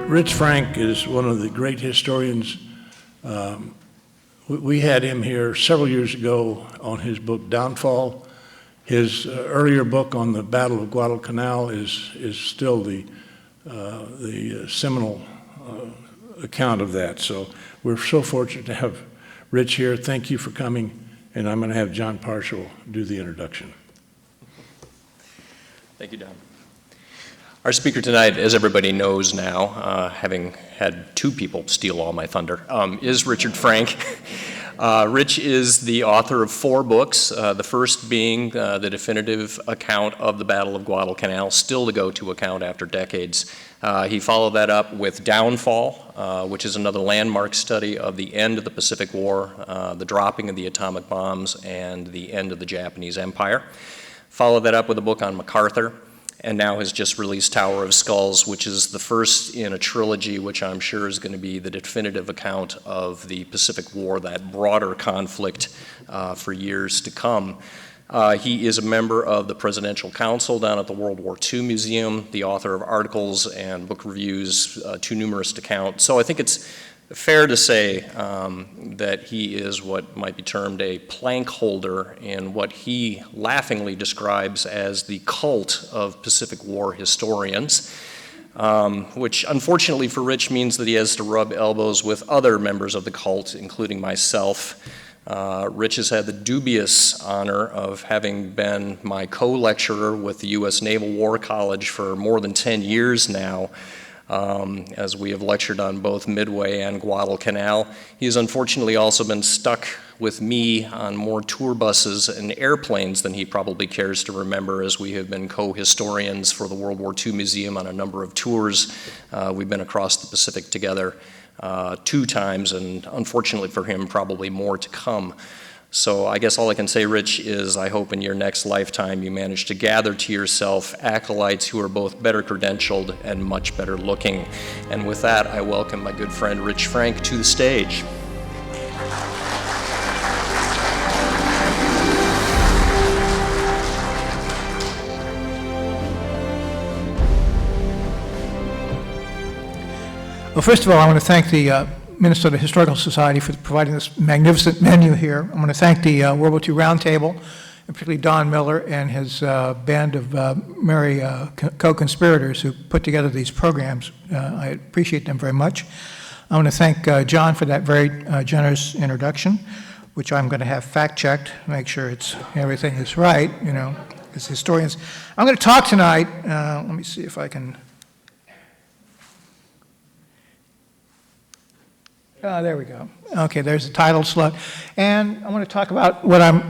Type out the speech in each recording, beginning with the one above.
Rich Frank is one of the great historians. We had him here several years ago on his book Downfall. His earlier book on the Battle of Guadalcanal is still the seminal account of that. So we're so fortunate to have Rich here. Thank you for coming, and I'm going to have John Parshall do the introduction. Thank you, Don. Our speaker tonight, as everybody knows now, having had two people steal all my thunder, is Richard Frank. Rich is the author of 4 books, the first being the definitive account of the Battle of Guadalcanal, still the go-to account after decades. He followed that up with Downfall, which is another landmark study of the end of the Pacific War, the dropping of the atomic bombs, and the end of the Japanese Empire. Followed that up with a book on MacArthur, and now has just released Tower of Skulls, which is the first in a trilogy which I'm sure is going to be the definitive account of the Pacific War, that broader conflict for years to come. He is a member of the Presidential Council down at the World War II Museum, the author of articles and book reviews too numerous to count. So I think it's fair to say that he is what might be termed a plank holder in what he laughingly describes as the cult of Pacific War historians, which unfortunately for Rich means that he has to rub elbows with other members of the cult, including myself. Rich has had the dubious honor of having been my co-lecturer with the U.S. Naval War College for more than 10 years now. As we have lectured on both Midway and Guadalcanal. He has unfortunately also been stuck with me on more tour buses and airplanes than he probably cares to remember, as we have been co-historians for the World War II Museum on a number of tours. We've been across the Pacific together 2 times, and unfortunately for him, probably more to come. So I guess all I can say, Rich, is I hope in your next lifetime you manage to gather to yourself acolytes who are both better credentialed and much better looking. And with that, I welcome my good friend Rich Frank to the stage. Well, first of all, I want to thank the Minnesota Historical Society for providing this magnificent menu here. I want to thank the World War II Roundtable, and particularly Don Miller and his band of merry co-conspirators who put together these programs. I appreciate them very much. I want to thank John for that very generous introduction, which I'm going to have fact-checked, make sure everything is right, you know, as historians. I'm going to talk tonight, let me see if I can. There we go. Okay, there's the title slot. And I want to talk about what I'm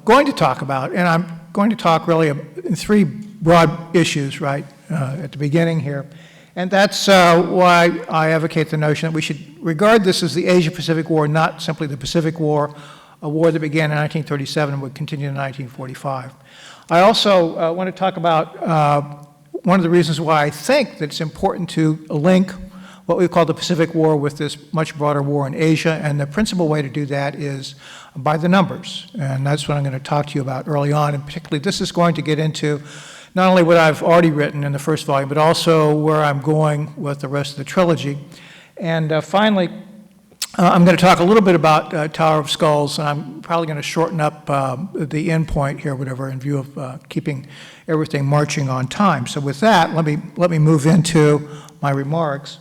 going to talk about. And I'm going to talk really in 3 broad issues, right, at the beginning here. And that's why I advocate the notion that we should regard this as the Asia-Pacific War, not simply the Pacific War, a war that began in 1937 and would continue in 1945. I also want to talk about one of the reasons why I think that it's important to link what we call the Pacific War with this much broader war in Asia, and the principal way to do that is by the numbers, and that's what I'm going to talk to you about early on, and particularly this is going to get into not only what I've already written in the first volume, but also where I'm going with the rest of the trilogy. And finally, I'm going to talk a little bit about Tower of Skulls, and I'm probably going to shorten up the end point here, whatever, in view of keeping everything marching on time. So with that, let me move into my remarks.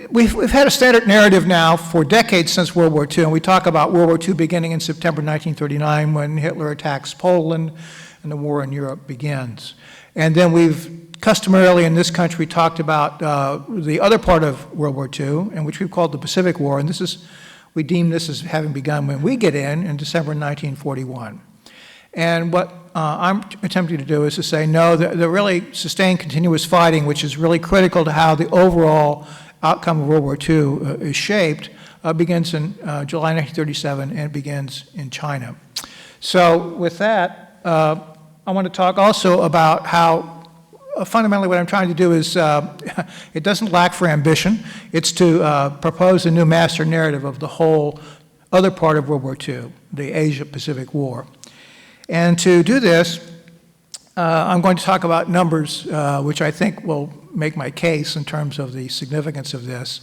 We've had a standard narrative now for decades since World War II, and we talk about World War II beginning in September 1939 when Hitler attacks Poland and the war in Europe begins. And then we've customarily in this country talked about the other part of World War II, and which we've called the Pacific War, and we deem this as having begun when we get in December 1941. And what I'm attempting to do is to say, no, the really sustained continuous fighting, which is really critical to how the overall outcome of World War II is shaped, begins in July 1937 and it begins in China. So with that, I want to talk also about how fundamentally what I'm trying to do is, it doesn't lack for ambition. It's to propose a new master narrative of the whole other part of World War II, the Asia-Pacific War. And to do this, I'm going to talk about numbers, which I think will make my case in terms of the significance of this.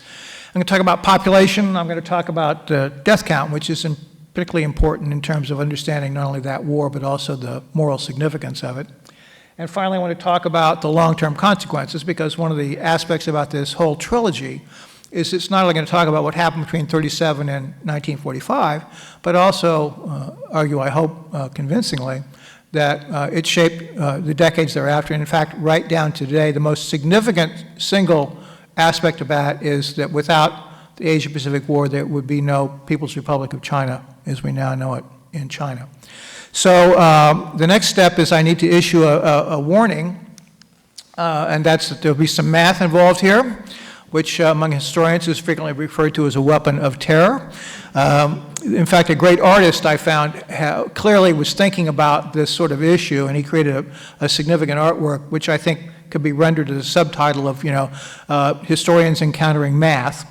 I'm going to talk about population. I'm going to talk about death count, which is particularly important in terms of understanding not only that war, but also the moral significance of it. And finally, I want to talk about the long-term consequences, because one of the aspects about this whole trilogy is it's not only going to talk about what happened between 1937 and 1945, but also argue, I hope convincingly, that it shaped the decades thereafter. And in fact, right down to today, the most significant single aspect of that is that without the Asia-Pacific War, there would be no People's Republic of China as we now know it in China. So the next step is I need to issue a warning, and that's that there'll be some math involved here, which among historians is frequently referred to as a weapon of terror. In fact, a great artist I found clearly was thinking about this sort of issue, and he created a significant artwork, which I think could be rendered as a subtitle of, Historians Encountering Math.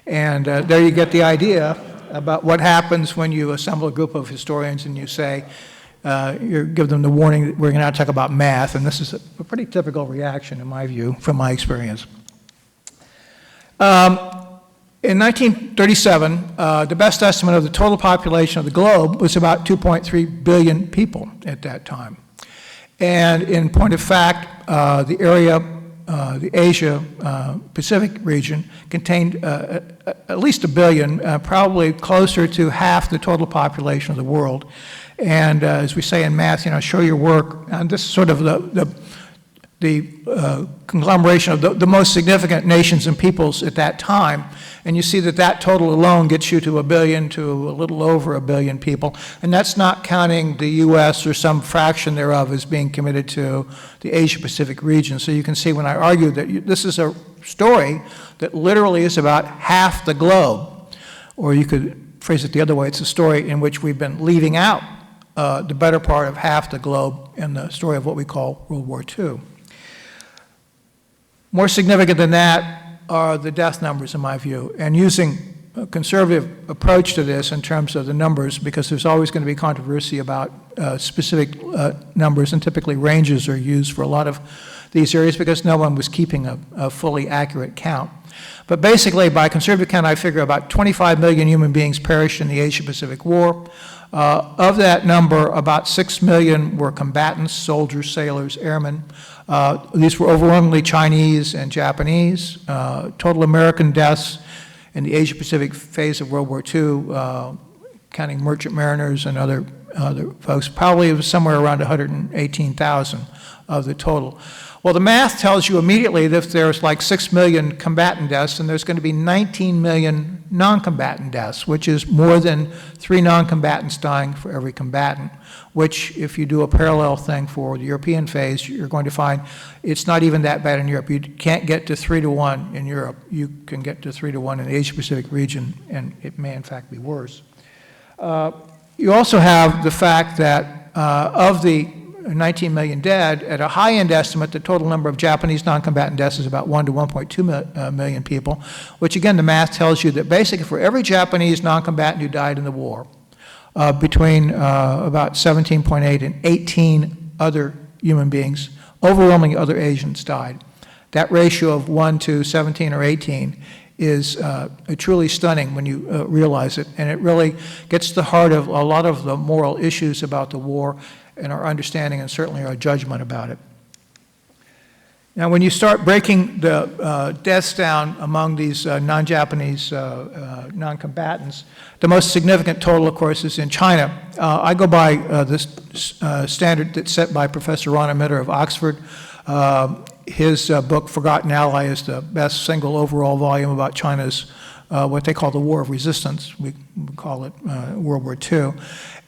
And there you get the idea about what happens when you assemble a group of historians and you say, you give them the warning that we're going to now talk about math, and this is a pretty typical reaction, in my view, from my experience. In 1937, the best estimate of the total population of the globe was about 2.3 billion people at that time. And in point of fact, the area, the Asia-Pacific region, contained at least a billion, probably closer to half the total population of the world. And as we say in math, show your work. And this is sort of the conglomeration of the most significant nations and peoples at that time. And you see that total alone gets you to a billion to a little over a billion people. And that's not counting the U.S. or some fraction thereof as being committed to the Asia-Pacific region. So you can see when I argue that this is a story that literally is about half the globe. Or you could phrase it the other way, it's a story in which we've been leaving out the better part of half the globe in the story of what we call World War II. More significant than that are the death numbers, in my view, and using a conservative approach to this in terms of the numbers, because there's always going to be controversy about specific numbers, and typically ranges are used for a lot of these areas because no one was keeping a fully accurate count. But basically, by conservative count, I figure about 25 million human beings perished in the Asia-Pacific War. Of that number, about 6 million were combatants, soldiers, sailors, airmen. These were overwhelmingly Chinese and Japanese. Total American deaths in the Asia-Pacific phase of World War II, counting merchant mariners and other folks, probably it was somewhere around 118,000 of the total. Well, the math tells you immediately that if there's like 6 million combatant deaths, then there's going to be 19 million non-combatant deaths, which is more than 3 non-combatants dying for every combatant, which if you do a parallel thing for the European phase, you're going to find it's not even that bad in Europe. You can't get to 3-to-1 in Europe. You can get to 3-to-1 in the Asia-Pacific region, and it may in fact be worse. You also have the fact that of the 19 million dead, at a high-end estimate, the total number of Japanese non-combatant deaths is about 1 to 1.2 million people, which again, the math tells you that basically for every Japanese non-combatant who died in the war, between about 17.8 and 18 other human beings, overwhelmingly other Asians died. That ratio of 1 to 17 or 18 is truly stunning when you realize it, and it really gets to the heart of a lot of the moral issues about the war and our understanding and certainly our judgment about it. Now, when you start breaking the deaths down among these non-Japanese non-combatants, the most significant total, of course, is in China. I go by this standard that's set by Professor Ron Emitter of Oxford. His book, Forgotten Ally, is the best single overall volume about China's what they call the War of Resistance. We call it World War II.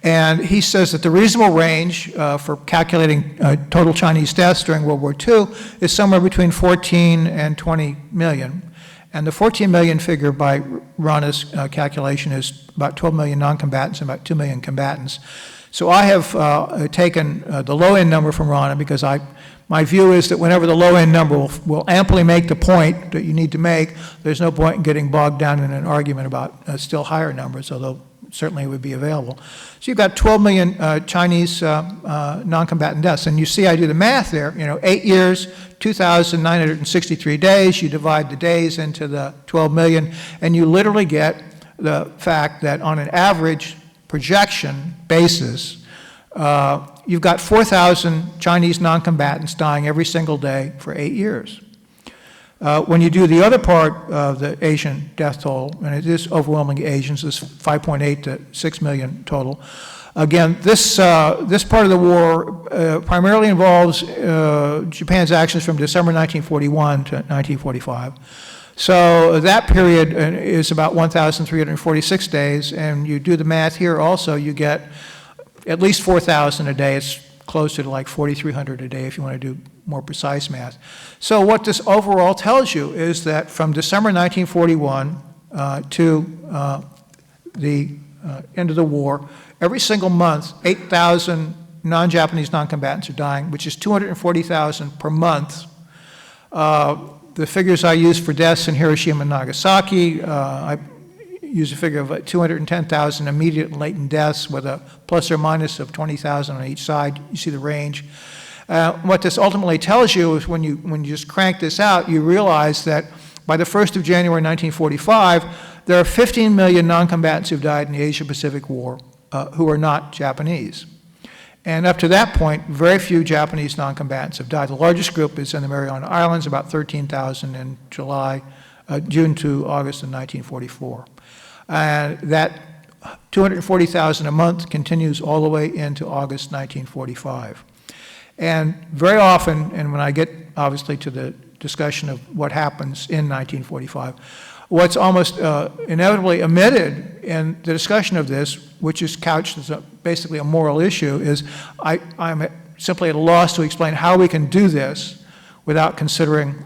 And he says that the reasonable range for calculating total Chinese deaths during World War II is somewhere between 14 and 20 million. And the 14 million figure by Rana's calculation is about 12 million non-combatants and about 2 million combatants. So I have taken the low-end number from Rana because my view is that whenever the low-end number will amply make the point that you need to make, there's no point in getting bogged down in an argument about still higher numbers, although certainly would be available. So you've got 12 million Chinese non-combatant deaths. And you see I do the math there, 8 years, 2,963 days. You divide the days into the 12 million, and you literally get the fact that on an average projection basis, you've got 4,000 Chinese non-combatants dying every single day for 8 years. When you do the other part of the Asian death toll, and it is overwhelmingly Asians, this 5.8 to 6 million total. Again, this part of the war primarily involves Japan's actions from December 1941 to 1945. So that period is about 1,346 days, and you do the math here also, you get at least 4,000 a day. It's closer to like 4,300 a day if you want to do more precise math. So what this overall tells you is that from December 1941 to the end of the war, every single month, 8,000 non-Japanese non-combatants are dying, which is 240,000 per month. The figures I use for deaths in Hiroshima and Nagasaki, I use a figure of 210,000 immediate and latent deaths with a plus or minus of 20,000 on each side. You see the range. What this ultimately tells you is when you just crank this out, you realize that by the 1st of January 1945, there are 15 million non-combatants who've died in the Asia-Pacific War who are not Japanese. And up to that point, very few Japanese non-combatants have died. The largest group is in the Mariana Islands, about 13,000 in June to August of 1944. And that 240,000 a month continues all the way into August 1945. And very often, and when I get obviously to the discussion of what happens in 1945, what's almost inevitably omitted in the discussion of this, which is couched as basically a moral issue, is I'm simply at a loss to explain how we can do this without considering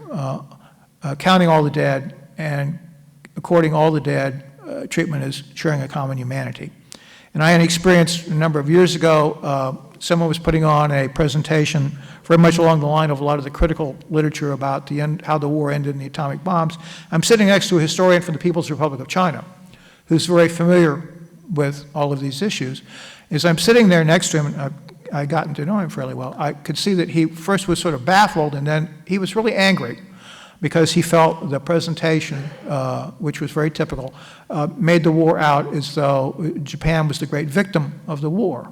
counting all the dead and according all the dead treatment as sharing a common humanity. And I had an experience a number of years ago, someone was putting on a presentation very much along the line of a lot of the critical literature about how the war ended in the atomic bombs. I'm sitting next to a historian from the People's Republic of China who's very familiar with all of these issues. As I'm sitting there next to him, and I'd gotten to know him fairly well, I could see that he first was sort of baffled, and then he was really angry because he felt the presentation, which was very typical, made the war out as though Japan was the great victim of the war.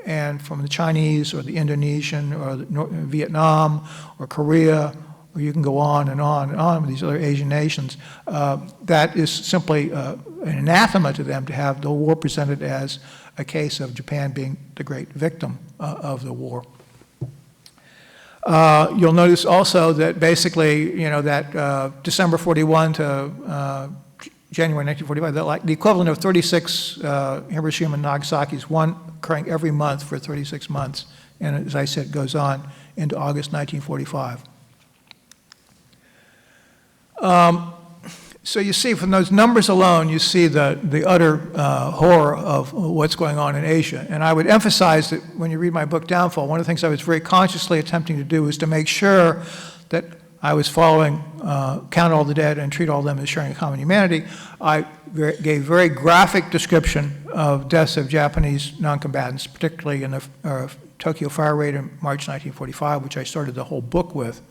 And from the Chinese or the Indonesian or the Vietnam or Korea, or you can go on and on and on with these other Asian nations, that is simply an anathema to them to have the war presented as a case of Japan being the great victim of the war. You'll notice also that basically, that December 41 to January 1945, the equivalent of 36 Hiroshima and Nagasaki's, one occurring every month for 36 months. And as I said, goes on into August 1945. So you see from those numbers alone, you see the utter horror of what's going on in Asia. And I would emphasize that when you read my book, Downfall, one of the things I was very consciously attempting to do was to make sure that I was following count all the dead and treat all of them as sharing a common humanity. I gave very graphic description of deaths of Japanese non-combatants, particularly in the Tokyo fire raid in March 1945, which I started the whole book with,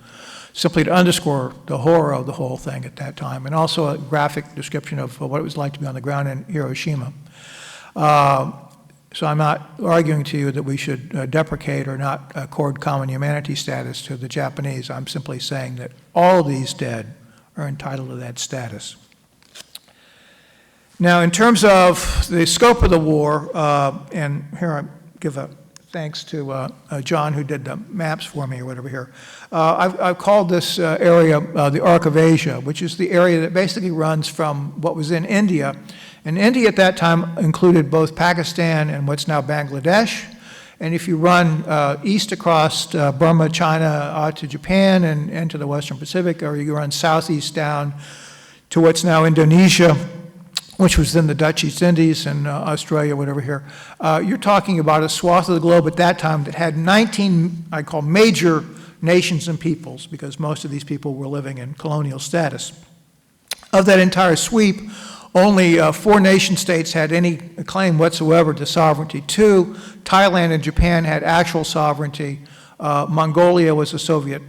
simply to underscore the horror of the whole thing at that time, and also a graphic description of what it was like to be on the ground in Hiroshima. So I'm not arguing to you that we should deprecate or not accord common humanity status to the Japanese. I'm simply saying that all these dead are entitled to that status. Now, in terms of the scope of the war, and here I give a thanks to John who did the maps for me or whatever here. I've called this area the Arc of Asia, which is the area that basically runs from what was in India. And India at that time included both Pakistan and what's now Bangladesh. And if you run east across Burma, China, out to Japan and into the Western Pacific, or you run southeast down to what's now Indonesia, which was then the Dutch East Indies and Australia, whatever here, you're talking about a swath of the globe at that time that had 19, I call major nations and peoples, because most of these people were living in colonial status. Of that entire sweep, only 4 nation-states had any claim whatsoever to sovereignty. 2, Thailand and Japan had actual sovereignty. Mongolia was a Soviet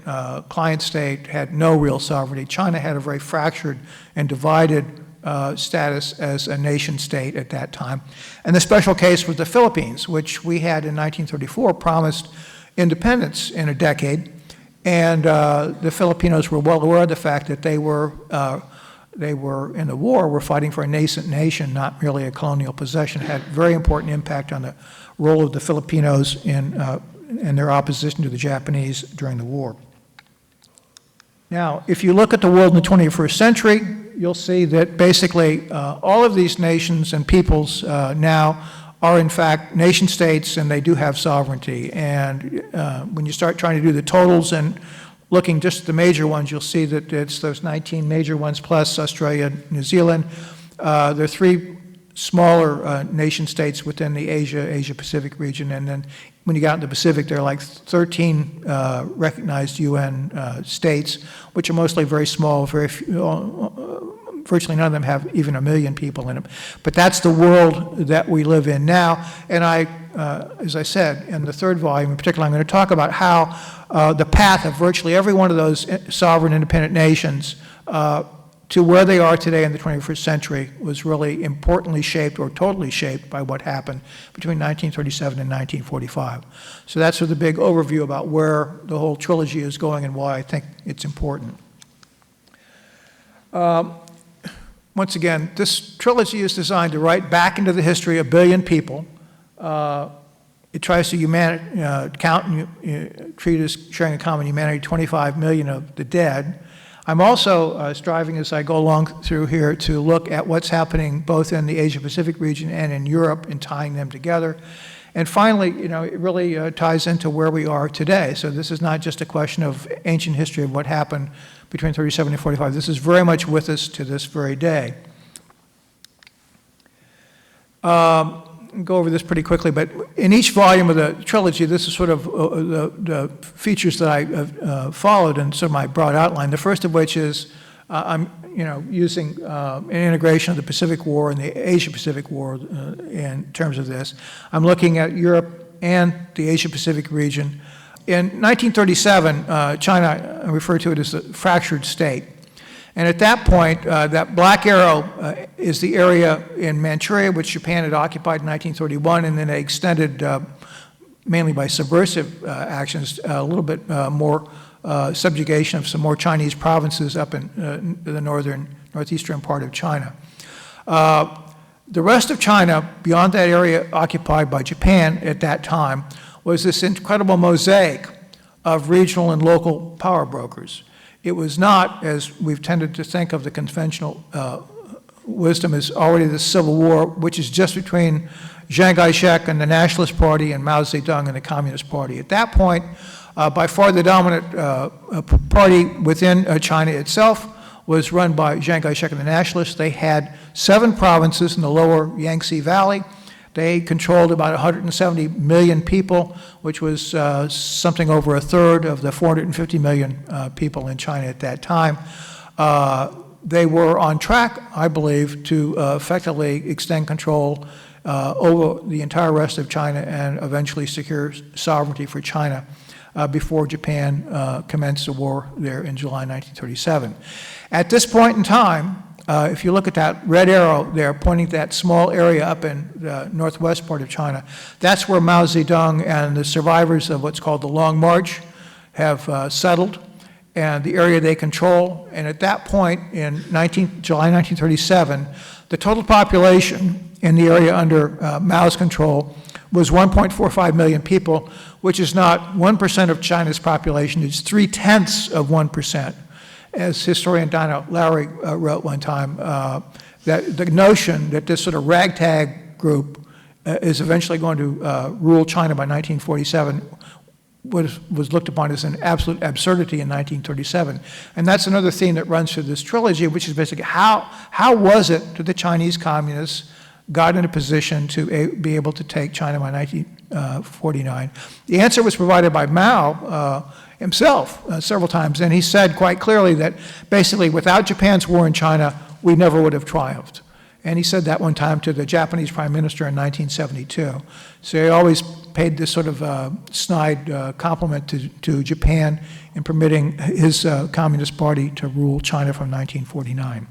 client state, had no real sovereignty. China had a very fractured and divided status as a nation-state at that time. And the special case was the Philippines, which we had in 1934 promised independence in a decade. And the Filipinos were well aware of the fact that they were in the war, were fighting for a nascent nation, not merely a colonial possession. It had very important impact on the role of the Filipinos in their opposition to the Japanese during the war. Now, if you look at the world in the 21st century, you'll see that basically all of these nations and peoples now are in fact nation states, and they do have sovereignty. And when you start trying to do the totals and looking just at the major ones, you'll see that it's those 19 major ones plus Australia, New Zealand. There are 3 smaller nation states within the Asia-Pacific region, and then when you get out in the Pacific, there are like 13 recognized UN states, which are mostly very small, very few, virtually none of them have even 1 million people in them. But that's the world that we live in now. And as I said, in the 3rd volume in particular, I'm going to talk about how the path of virtually every one of those sovereign independent nations to where they are today in the 21st century was really importantly shaped or totally shaped by what happened between 1937 and 1945. So that's sort of the big overview about where the whole trilogy is going and why I think it's important. Once again, this trilogy is designed to write back into the history 1 billion people. It tries to count and treat as sharing a common humanity 25 million of the dead. I'm also striving as I go along through here to look at what's happening both in the Asia-Pacific region and in Europe and tying them together. And finally, it really ties into where we are today. So this is not just a question of ancient history of what happened between 37 and 45. This is very much with us to this very day. Go over this pretty quickly, but in each volume of the trilogy, this is sort of the features that I followed in sort of my broad outline. The first of which is I'm using an integration of the Pacific War and the Asia-Pacific War in terms of this. I'm looking at Europe and the Asia-Pacific region. In 1937, China referred to it as a fractured state. And at that point, that black arrow is the area in Manchuria, which Japan had occupied in 1931, and then they extended, mainly by subversive actions, a little bit more subjugation of some more Chinese provinces up in the northeastern part of China. The rest of China, beyond that area occupied by Japan at that time, was this incredible mosaic of regional and local power brokers. It was not, as we've tended to think of the conventional wisdom, as already the Civil War, which is just between Zhang Kaishek and the Nationalist Party and Mao Zedong and the Communist Party. At that point, by far the dominant party within China itself was run by Zhang Kaishek and the Nationalists. They had 7 provinces in the lower Yangtze Valley. They controlled about 170 million people, which was something over 1/3 of the 450 million people in China at that time. They were on track, I believe, to effectively extend control over the entire rest of China and eventually secure sovereignty for China before Japan commenced the war there in July 1937. At this point in time, if you look at that red arrow there pointing to that small area up in the northwest part of China, that's where Mao Zedong and the survivors of what's called the Long March have settled, and the area they control. And at that point in July 1937, the total population in the area under Mao's control was 1.45 million people, which is not 1% of China's population, it's 0.3%. As historian Donna Lowry wrote one time, that the notion that this sort of ragtag group is eventually going to rule China by 1947 was looked upon as an absolute absurdity in 1937. And that's another theme that runs through this trilogy, which is basically how was it that the Chinese communists got in a position to be able to take China by 1949? The answer was provided by Mao himself several times, and he said quite clearly that basically without Japan's war in China, we never would have triumphed. And he said that one time to the Japanese Prime Minister in 1972. So he always paid this sort of snide compliment to Japan in permitting his Communist Party to rule China from 1949.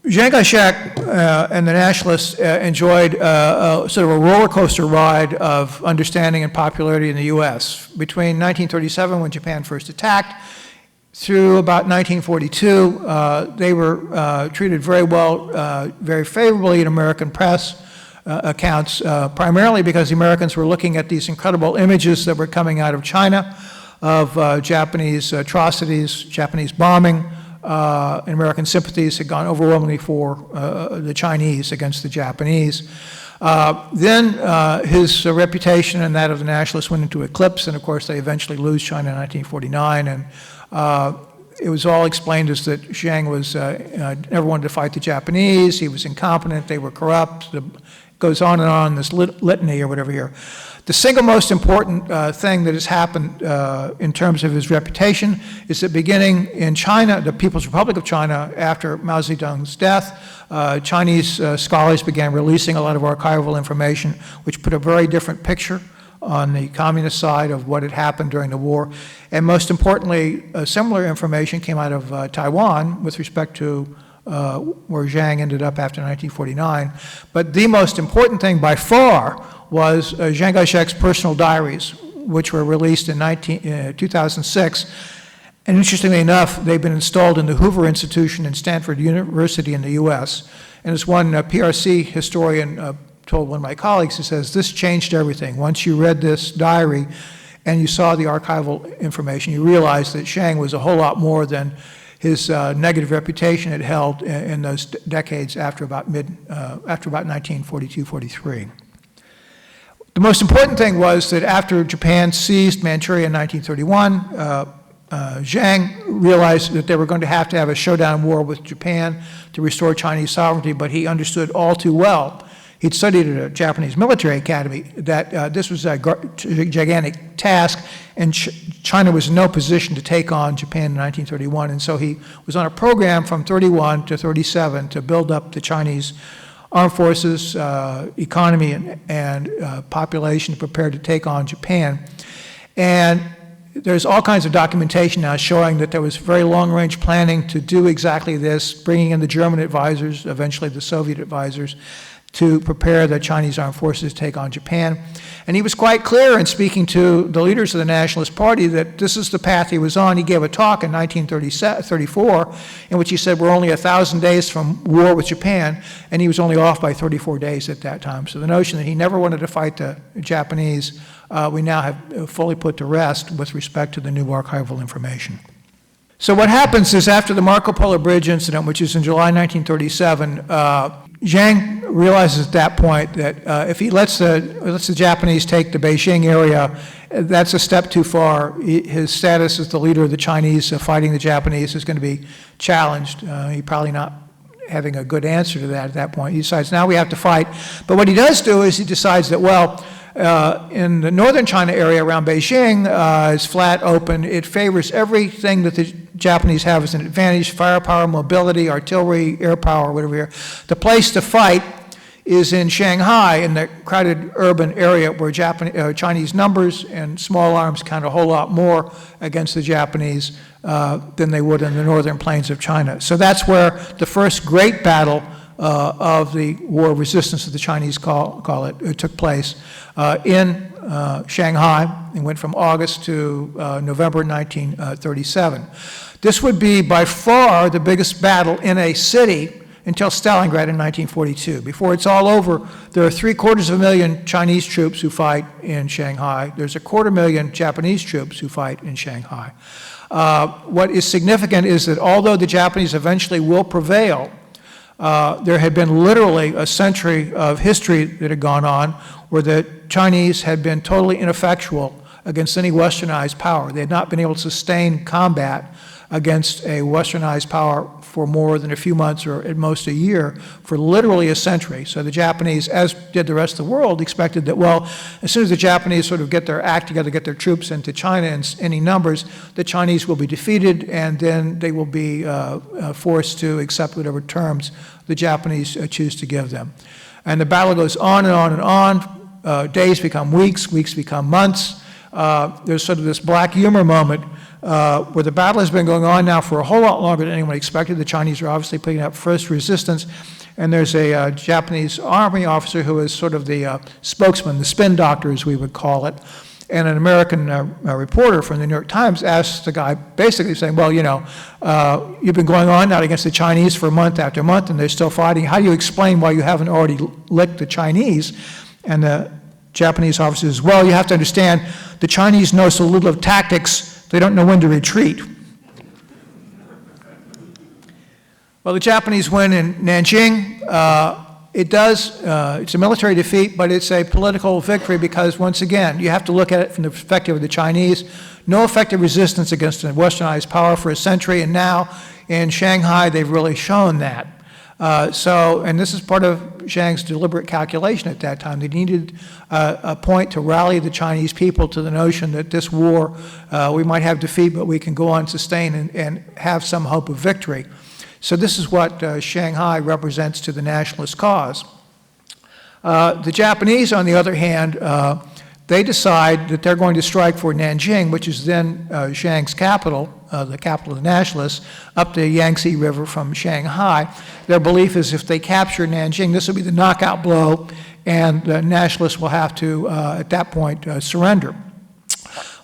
Chiang Kai-shek and the Nationalists enjoyed sort of a roller coaster ride of understanding and popularity in the U.S. Between 1937, when Japan first attacked, through about 1942, they were treated very well, very favorably in American press accounts, primarily because the Americans were looking at these incredible images that were coming out of China of Japanese atrocities, Japanese bombing, and American sympathies had gone overwhelmingly for the Chinese against the Japanese. Then his reputation and that of the Nationalists went into eclipse, and of course they eventually lose China in 1949, and it was all explained as that Zhang was never wanted to fight the Japanese, he was incompetent, they were corrupt, it goes on, this litany or whatever here. The single most important thing that has happened in terms of his reputation is that beginning in China, the People's Republic of China, after Mao Zedong's death, Chinese scholars began releasing a lot of archival information, which put a very different picture on the communist side of what had happened during the war. And most importantly, similar information came out of Taiwan with respect to where Zhang ended up after 1949. But the most important thing by far was Chiang Kai-shek's personal diaries, which were released in 2006. And interestingly enough, they've been installed in the Hoover Institution in Stanford University in the US. And as one PRC historian told one of my colleagues, he says, this changed everything. Once you read this diary and you saw the archival information, you realized that Zhang was a whole lot more than his negative reputation had held in those decades after about 1942-43. The most important thing was that after Japan seized Manchuria in 1931, Zhang realized that they were going to have a showdown war with Japan to restore Chinese sovereignty, but he understood all too well, he'd studied at a Japanese military academy, that this was a gigantic task, and China was in no position to take on Japan in 1931, and so he was on a program from 31 to 37 to build up the Chinese armed forces, economy, and population prepared to take on Japan. And there's all kinds of documentation now showing that there was very long-range planning to do exactly this, bringing in the German advisors, eventually the Soviet advisors, to prepare the Chinese armed forces to take on Japan. And he was quite clear in speaking to the leaders of the Nationalist Party that this is the path he was on. He gave a talk in 1934 in which he said we're only 1,000 days from war with Japan, and he was only off by 34 days at that time. So the notion that he never wanted to fight the Japanese, we now have fully put to rest with respect to the new archival information. So what happens is after the Marco Polo Bridge incident, which is in July 1937, Zhang realizes at that point that if he lets the Japanese take the Beijing area, that's a step too far. His status as the leader of the Chinese fighting the Japanese is going to be challenged. He's probably not having a good answer to that at that point. He decides now we have to fight. But what he does do is he decides that, well, in the northern China area around Beijing, it's flat, open. It favors everything that the Japanese have as an advantage: firepower, mobility, artillery, air power, whatever here. The place to fight is in Shanghai, in the crowded urban area where Chinese numbers and small arms count a whole lot more against the Japanese than they would in the northern plains of China. So that's where the first great battle of the war of resistance, as the Chinese call it took place in Shanghai, and went from August to November 1937. This would be by far the biggest battle in a city until Stalingrad in 1942. Before it's all over, there are 750,000 Chinese troops who fight in Shanghai. There's 250,000 Japanese troops who fight in Shanghai. What is significant is that although the Japanese eventually will prevail, there had been literally a century of history that had gone on where the Chinese had been totally ineffectual against any westernized power. They had not been able to sustain combat against a westernized power for more than a few months or at most a year for literally a century. So the Japanese, as did the rest of the world, expected that, well, as soon as the Japanese sort of get their act together, get their troops into China in any numbers, the Chinese will be defeated, and then they will be forced to accept whatever terms the Japanese choose to give them. And the battle goes on and on and on. Days become weeks, weeks become months. There's sort of this black humor moment where the battle has been going on now for a whole lot longer than anyone expected. The Chinese are obviously putting up first resistance, and there's a Japanese army officer who is sort of the spokesman, the spin doctor, as we would call it. And an American reporter from the New York Times asked the guy, basically saying, well, you know, you've been going on now against the Chinese for month after month, and they're still fighting. How do you explain why you haven't already licked the Chinese? And the Japanese officer says, well, you have to understand, the Chinese know so little of tactics, they don't know when to retreat. Well, the Japanese win in Nanjing. It's a military defeat, but it's a political victory because, once again, you have to look at it from the perspective of the Chinese. No effective resistance against a westernized power for a century, and now in Shanghai, they've really shown that. And this is part of Zhang's deliberate calculation at that time. They needed a point to rally the Chinese people to the notion that this war, we might have defeat, but we can go on, sustain, and have some hope of victory. So this is what Shanghai represents to the nationalist cause. The Japanese, on the other hand, they decide that they're going to strike for Nanjing, which is then Zhang's capital, the capital of the nationalists, up the Yangtze River from Shanghai. Their belief is if they capture Nanjing, this will be the knockout blow, and the nationalists will have to, at that point, surrender.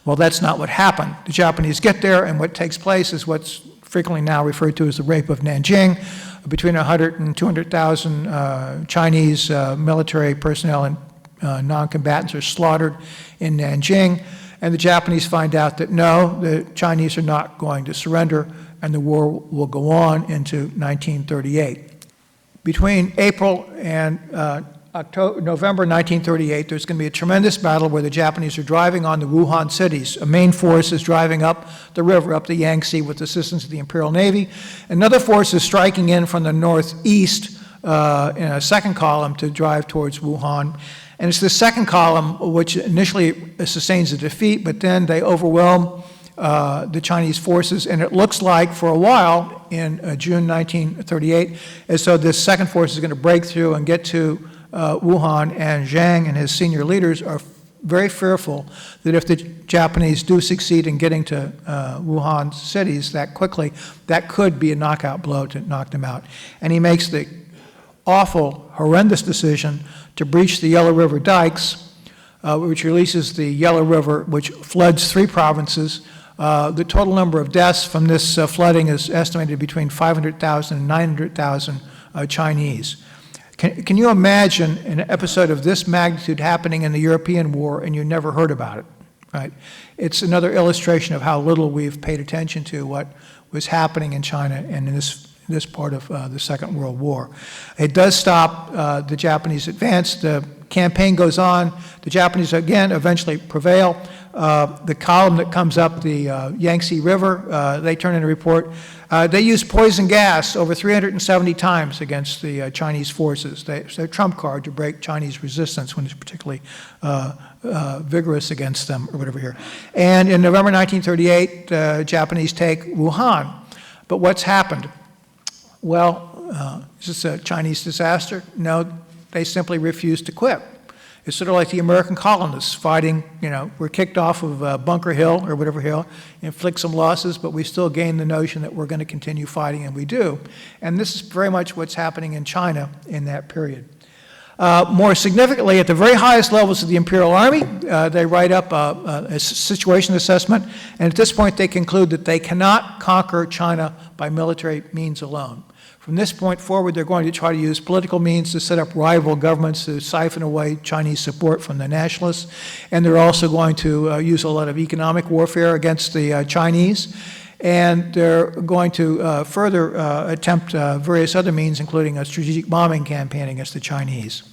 Well, that's not what happened. The Japanese get there, and what takes place is what's frequently now referred to as the Rape of Nanjing. Between 100 and 200,000 Chinese military personnel and non-combatants are slaughtered in Nanjing, and the Japanese find out that no, the Chinese are not going to surrender, and the war will go on into 1938. Between April and November 1938, there's going to be a tremendous battle where the Japanese are driving on the Wuhan cities. A main force is driving up the river, up the Yangtze, with assistance of the Imperial Navy. Another force is striking in from the northeast in a second column to drive towards Wuhan. And it's the second column which initially sustains a defeat, but then they overwhelm the Chinese forces, and it looks like for a while in June 1938 as though this second force is going to break through and get to Wuhan, and Zhang and his senior leaders are very fearful that if the Japanese do succeed in getting to Wuhan cities that quickly, that could be a knockout blow to knock them out. And he makes the awful, horrendous decision to breach the Yellow River dikes, which releases the Yellow River, which floods 3 provinces. The total number of deaths from this flooding is estimated between 500,000 and 900,000 Chinese. Can you imagine an episode of this magnitude happening in the European war and you never heard about it, right? It's another illustration of how little we've paid attention to what was happening in China and in this part of the Second World War. It does stop the Japanese advance. The campaign goes on. The Japanese, again, eventually prevail. The column that comes up the Yangtze River, they turn in a report. They used poison gas over 370 times against the Chinese forces. It's their trump card to break Chinese resistance when it's particularly vigorous against them, or whatever here. And in November 1938, the Japanese take Wuhan. But what's happened? Well, is this a Chinese disaster? No, they simply refused to quit. It's sort of like the American colonists fighting, we're kicked off of Bunker Hill or whatever hill, inflict some losses, but we still gain the notion that we're going to continue fighting, and we do. And this is very much what's happening in China in that period. More significantly, at the very highest levels of the Imperial Army, they write up a situation assessment, and at this point they conclude that they cannot conquer China by military means alone. From this point forward, they're going to try to use political means to set up rival governments to siphon away Chinese support from the nationalists, and they're also going to use a lot of economic warfare against the Chinese, and they're going to further attempt various other means, including a strategic bombing campaign against the Chinese.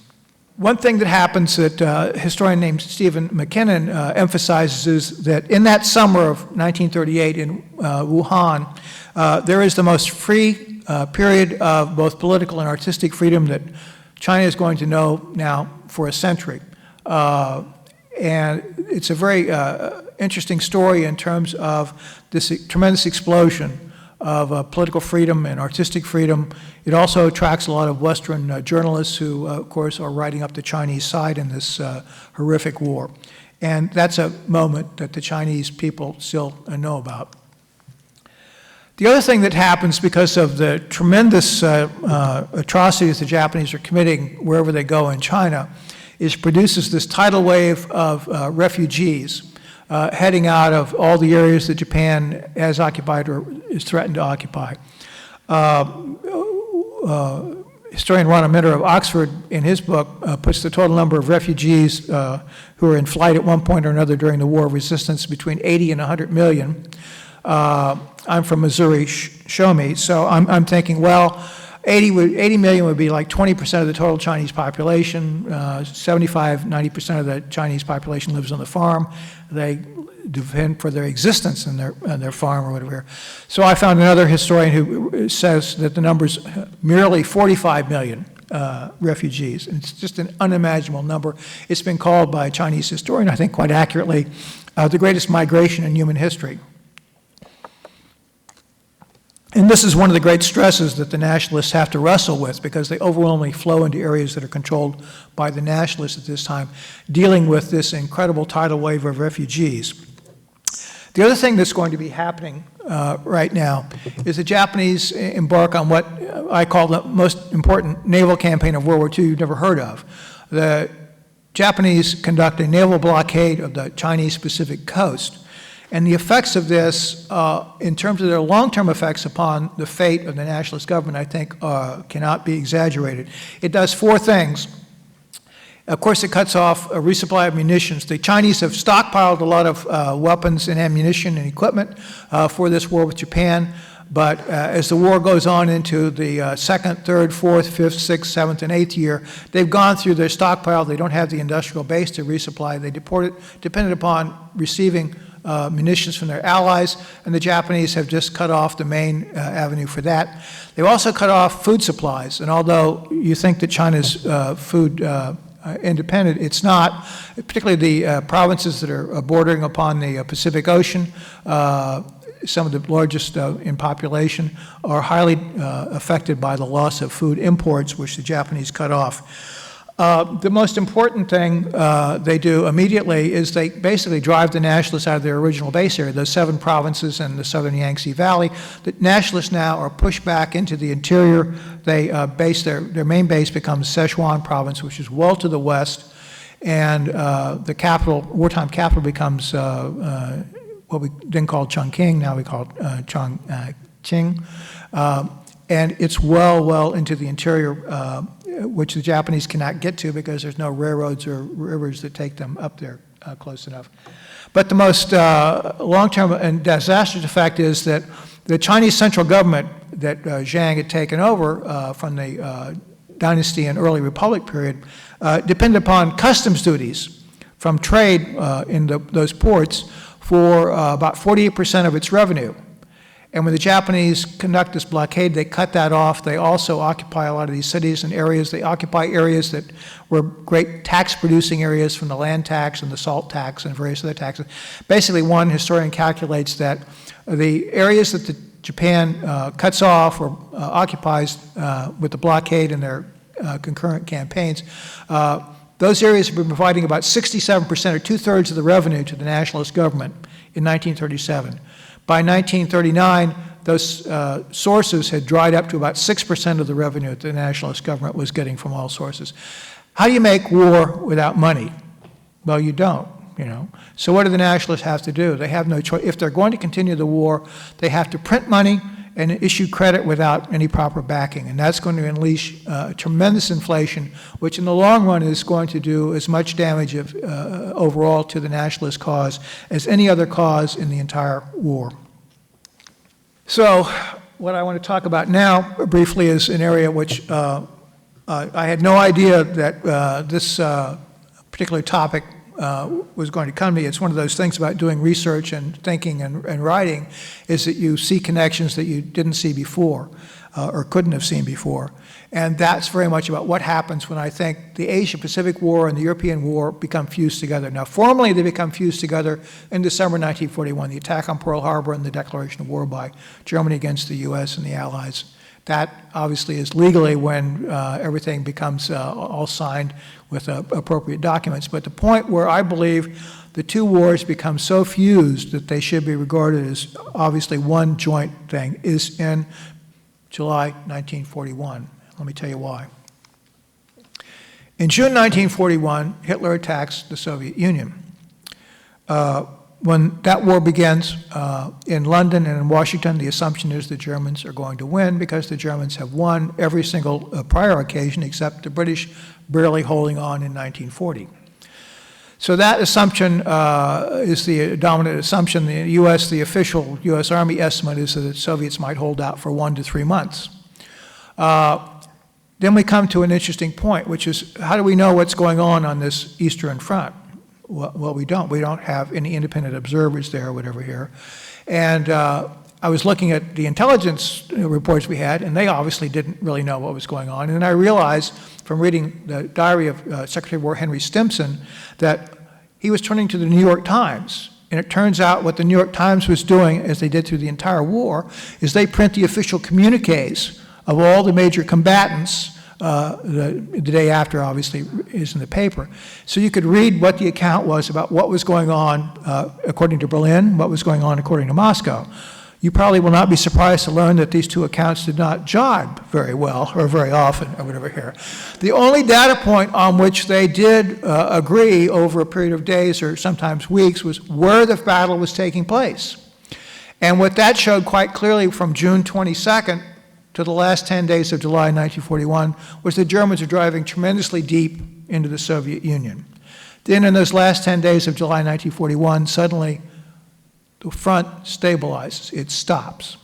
One thing that happens that a historian named Stephen McKinnon emphasizes is that in that summer of 1938 in Wuhan, there is the most free period of both political and artistic freedom that China is going to know now for a century. And it's a very interesting story in terms of this tremendous explosion of political freedom and artistic freedom. It also attracts a lot of Western journalists who, of course, are writing up the Chinese side in this horrific war. And that's a moment that the Chinese people still know about. The other thing that happens because of the tremendous atrocities the Japanese are committing wherever they go in China is produces this tidal wave of refugees heading out of all the areas that Japan has occupied or is threatened to occupy. Historian Ron Minter of Oxford, in his book, puts the total number of refugees who were in flight at one point or another during the War of Resistance between 80 and 100 million. I'm from Missouri, show me. So I'm thinking, well, 80 million would be like 20% of the total Chinese population. 75, 90% of the Chinese population lives on the farm. They depend for their existence in their farm or whatever. So I found another historian who says that the number's merely 45 million refugees. And it's just an unimaginable number. It's been called by a Chinese historian, I think quite accurately, the greatest migration in human history. And this is one of the great stresses that the nationalists have to wrestle with because they overwhelmingly flow into areas that are controlled by the nationalists at this time, dealing with this incredible tidal wave of refugees. The other thing that's going to be happening right now is the Japanese embark on what I call the most important naval campaign of World War II you've never heard of. The Japanese conduct a naval blockade of the Chinese Pacific coast. And the effects of this, in terms of their long-term effects upon the fate of the nationalist government, I think cannot be exaggerated. It does four things. Of course, it cuts off a resupply of munitions. The Chinese have stockpiled a lot of weapons and ammunition and equipment for this war with Japan. But as the war goes on into the second, third, fourth, fifth, sixth, seventh, and eighth year, they've gone through their stockpile. They don't have the industrial base to resupply. They depended upon receiving munitions from their allies, and the Japanese have just cut off the main avenue for that. They've also cut off food supplies, and although you think that China's food independent, it's not. Particularly the provinces that are bordering upon the Pacific Ocean, some of the largest in population, are highly affected by the loss of food imports, which the Japanese cut off. The most important thing they do immediately is they basically drive the nationalists out of their original base area, those 7 provinces in the southern Yangtze Valley. The nationalists now are pushed back into the interior. They base their main base becomes Sichuan province, which is well to the west, and the capital, wartime capital, becomes what we then called Chongqing, now we call it Chongqing. And it's well into the interior, which the Japanese cannot get to because there's no railroads or rivers that take them up there close enough. But the most long-term and disastrous effect is that the Chinese central government that Zhang had taken over from the dynasty and early republic period depended upon customs duties from trade in those ports for about 48% of its revenue. And when the Japanese conduct this blockade, they cut that off. They also occupy a lot of these cities and areas. They occupy areas that were great tax-producing areas from the land tax and the salt tax and various other taxes. Basically, one historian calculates that the areas that Japan cuts off or occupies with the blockade and their concurrent campaigns, those areas have been providing about 67% or 2/3 of the revenue to the nationalist government in 1937. By 1939, those sources had dried up to about 6% of the revenue that the nationalist government was getting from all sources. How do you make war without money? Well, you don't, you know. So what do the nationalists have to do? They have no choice. If they're going to continue the war, they have to print money and issue credit without any proper backing. And that's going to unleash tremendous inflation, which in the long run is going to do as much damage overall to the nationalist cause as any other cause in the entire war. So what I want to talk about now briefly is an area which I had no idea that this particular topic was going to come to me. It's one of those things about doing research and thinking and writing, is that you see connections that you didn't see before or couldn't have seen before. And that's very much about what happens when I think the Asia-Pacific War and the European War become fused together. Now, formally, they become fused together in December 1941, the attack on Pearl Harbor and the declaration of war by Germany against the U.S. and the Allies. That obviously is legally when everything becomes all signed with appropriate documents. But the point where I believe the two wars become so fused that they should be regarded as obviously one joint thing is in July 1941. Let me tell you why. In June 1941, Hitler attacks the Soviet Union. When that war begins in London and in Washington, the assumption is the Germans are going to win because the Germans have won every single prior occasion except the British barely holding on in 1940. So that assumption is the dominant assumption. The official U.S. Army estimate is that the Soviets might hold out for 1 to 3 months. Then we come to an interesting point, which is how do we know what's going on this Eastern Front? Well, we don't. We don't have any independent observers there or whatever here. And I was looking at the intelligence reports we had, and they obviously didn't really know what was going on. And I realized from reading the diary of Secretary of War Henry Stimson that he was turning to the New York Times. And it turns out what the New York Times was doing, as they did through the entire war, is they print the official communiques of all the major combatants. The day after, obviously, is in the paper. So you could read what the account was about what was going on according to Berlin, what was going on according to Moscow. You probably will not be surprised to learn that these two accounts did not jibe very well or very often or whatever here. The only data point on which they did agree over a period of days or sometimes weeks was where the battle was taking place. And what that showed quite clearly from June 22nd to the last 10 days of July 1941 was the Germans are driving tremendously deep into the Soviet Union. Then in those last 10 days of July 1941, suddenly the front stabilizes, it stops.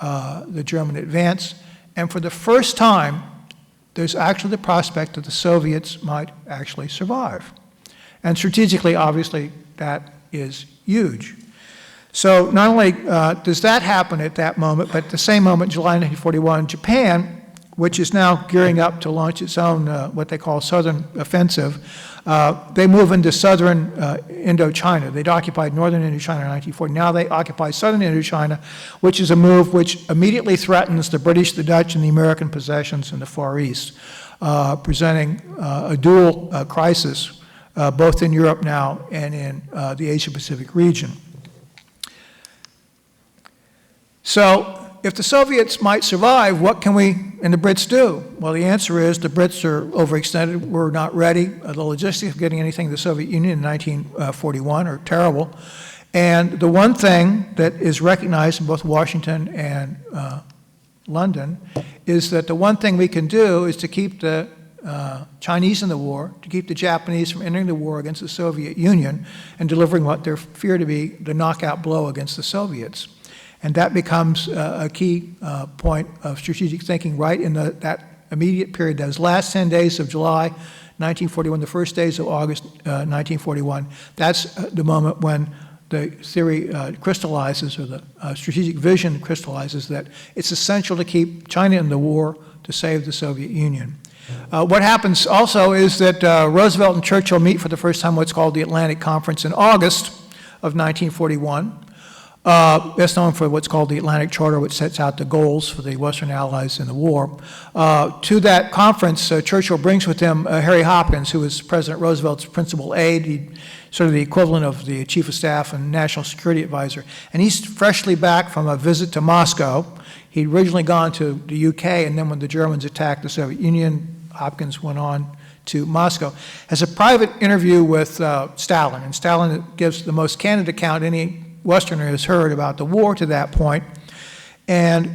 The German advance, and for the first time, there's actually the prospect that the Soviets might actually survive. And strategically, obviously, that is huge. So not only does that happen at that moment, but at the same moment, July 1941, Japan, which is now gearing up to launch its own, what they call Southern Offensive, they move into southern Indochina. They'd occupied northern Indochina in 1940. Now they occupy southern Indochina, which is a move which immediately threatens the British, the Dutch, and the American possessions in the Far East, presenting a dual crisis, both in Europe now and in the Asia-Pacific region. So if the Soviets might survive, what can we and the Brits do? Well, the answer is the Brits are overextended. We're not ready. The logistics of getting anything to the Soviet Union in 1941 are terrible. And the one thing that is recognized in both Washington and London is that the one thing we can do is to keep the Chinese in the war, to keep the Japanese from entering the war against the Soviet Union and delivering what they fear to be the knockout blow against the Soviets. And that becomes a key point of strategic thinking right in that immediate period, those last 10 days of July 1941, the first days of August 1941. That's the moment when the theory crystallizes, or the strategic vision crystallizes, that it's essential to keep China in the war to save the Soviet Union. What happens also is that Roosevelt and Churchill meet for the first time what's called the Atlantic Conference in August of 1941. Best known for what's called the Atlantic Charter, which sets out the goals for the Western Allies in the war. To that conference, Churchill brings with him Harry Hopkins, who was President Roosevelt's principal aide, sort of the equivalent of the Chief of Staff and National Security Advisor. And he's freshly back from a visit to Moscow. He'd originally gone to the UK, and then when the Germans attacked the Soviet Union, Hopkins went on to Moscow. Has a private interview with Stalin, and Stalin gives the most candid account any Westerner has heard about the war to that point. And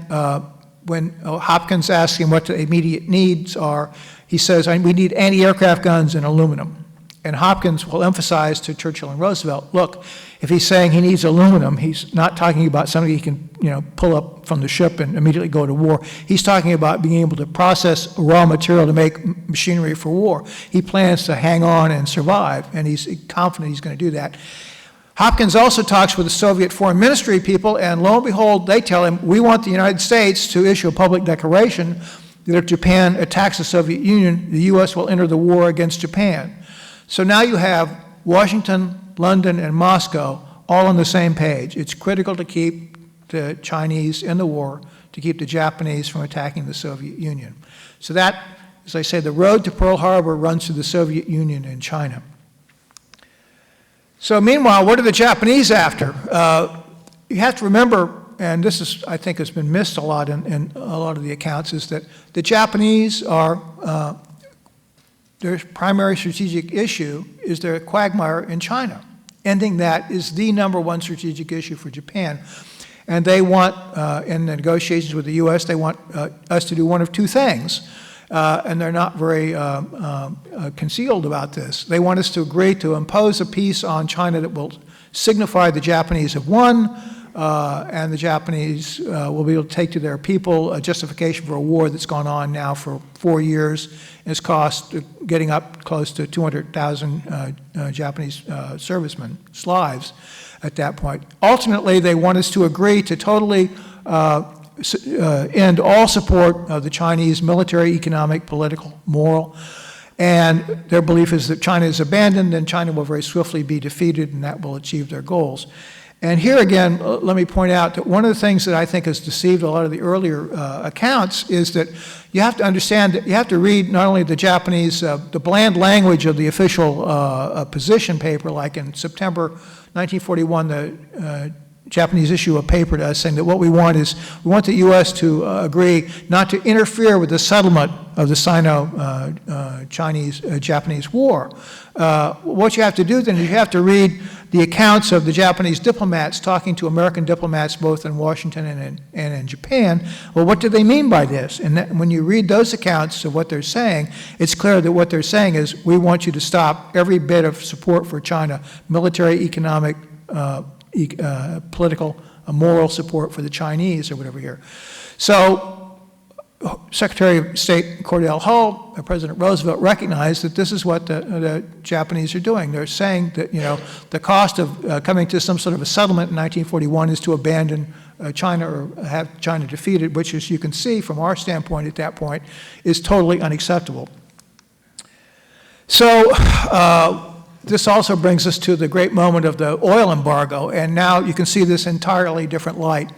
when Hopkins asks him what the immediate needs are, he says, we need anti-aircraft guns and aluminum. And Hopkins will emphasize to Churchill and Roosevelt, look, if he's saying he needs aluminum, he's not talking about something he can, pull up from the ship and immediately go to war. He's talking about being able to process raw material to make machinery for war. He plans to hang on and survive, and he's confident he's going to do that. Hopkins also talks with the Soviet Foreign Ministry people, and lo and behold, they tell him, we want the United States to issue a public declaration that if Japan attacks the Soviet Union, the U.S. will enter the war against Japan. So now you have Washington, London, and Moscow all on the same page. It's critical to keep the Chinese in the war, to keep the Japanese from attacking the Soviet Union. So that, as I say, the road to Pearl Harbor runs through the Soviet Union and China. So meanwhile, what are the Japanese after? You have to remember, and this is, I think, has been missed a lot in a lot of the accounts, is that the Japanese are their primary strategic issue is their quagmire in China. Ending that is the #1 strategic issue for Japan. And they want, in the negotiations with the U.S., they want us to do one of two things. And they're not very concealed about this. They want us to agree to impose a peace on China that will signify the Japanese have won, and the Japanese will be able to take to their people a justification for a war that's gone on now for 4 years. It's cost getting up close to 200,000 Japanese servicemen, lives at that point. Ultimately, they want us to agree to totally end all support of the Chinese military, economic, political, moral. And their belief is that China is abandoned, and China will very swiftly be defeated, and that will achieve their goals. And here again, let me point out that one of the things that I think has deceived a lot of the earlier accounts is that you have to understand that you have to read not only the Japanese, the bland language of the official position paper, like in September 1941, the Japanese issue a paper to us saying that what we want is, we want the U.S. to agree not to interfere with the settlement of the Sino-Japanese war. What you have to do then is you have to read the accounts of the Japanese diplomats talking to American diplomats both in Washington and in Japan. Well, what do they mean by this? And when you read those accounts of what they're saying, it's clear that what they're saying is, we want you to stop every bit of support for China, military, economic, political, moral support for the Chinese or whatever here. So Secretary of State Cordell Hull, President Roosevelt recognized that this is what the Japanese are doing. They're saying that, the cost of coming to some sort of a settlement in 1941 is to abandon China or have China defeated, which, as you can see from our standpoint at that point, is totally unacceptable. So this also brings us to the great moment of the oil embargo, and now you can see this entirely different light.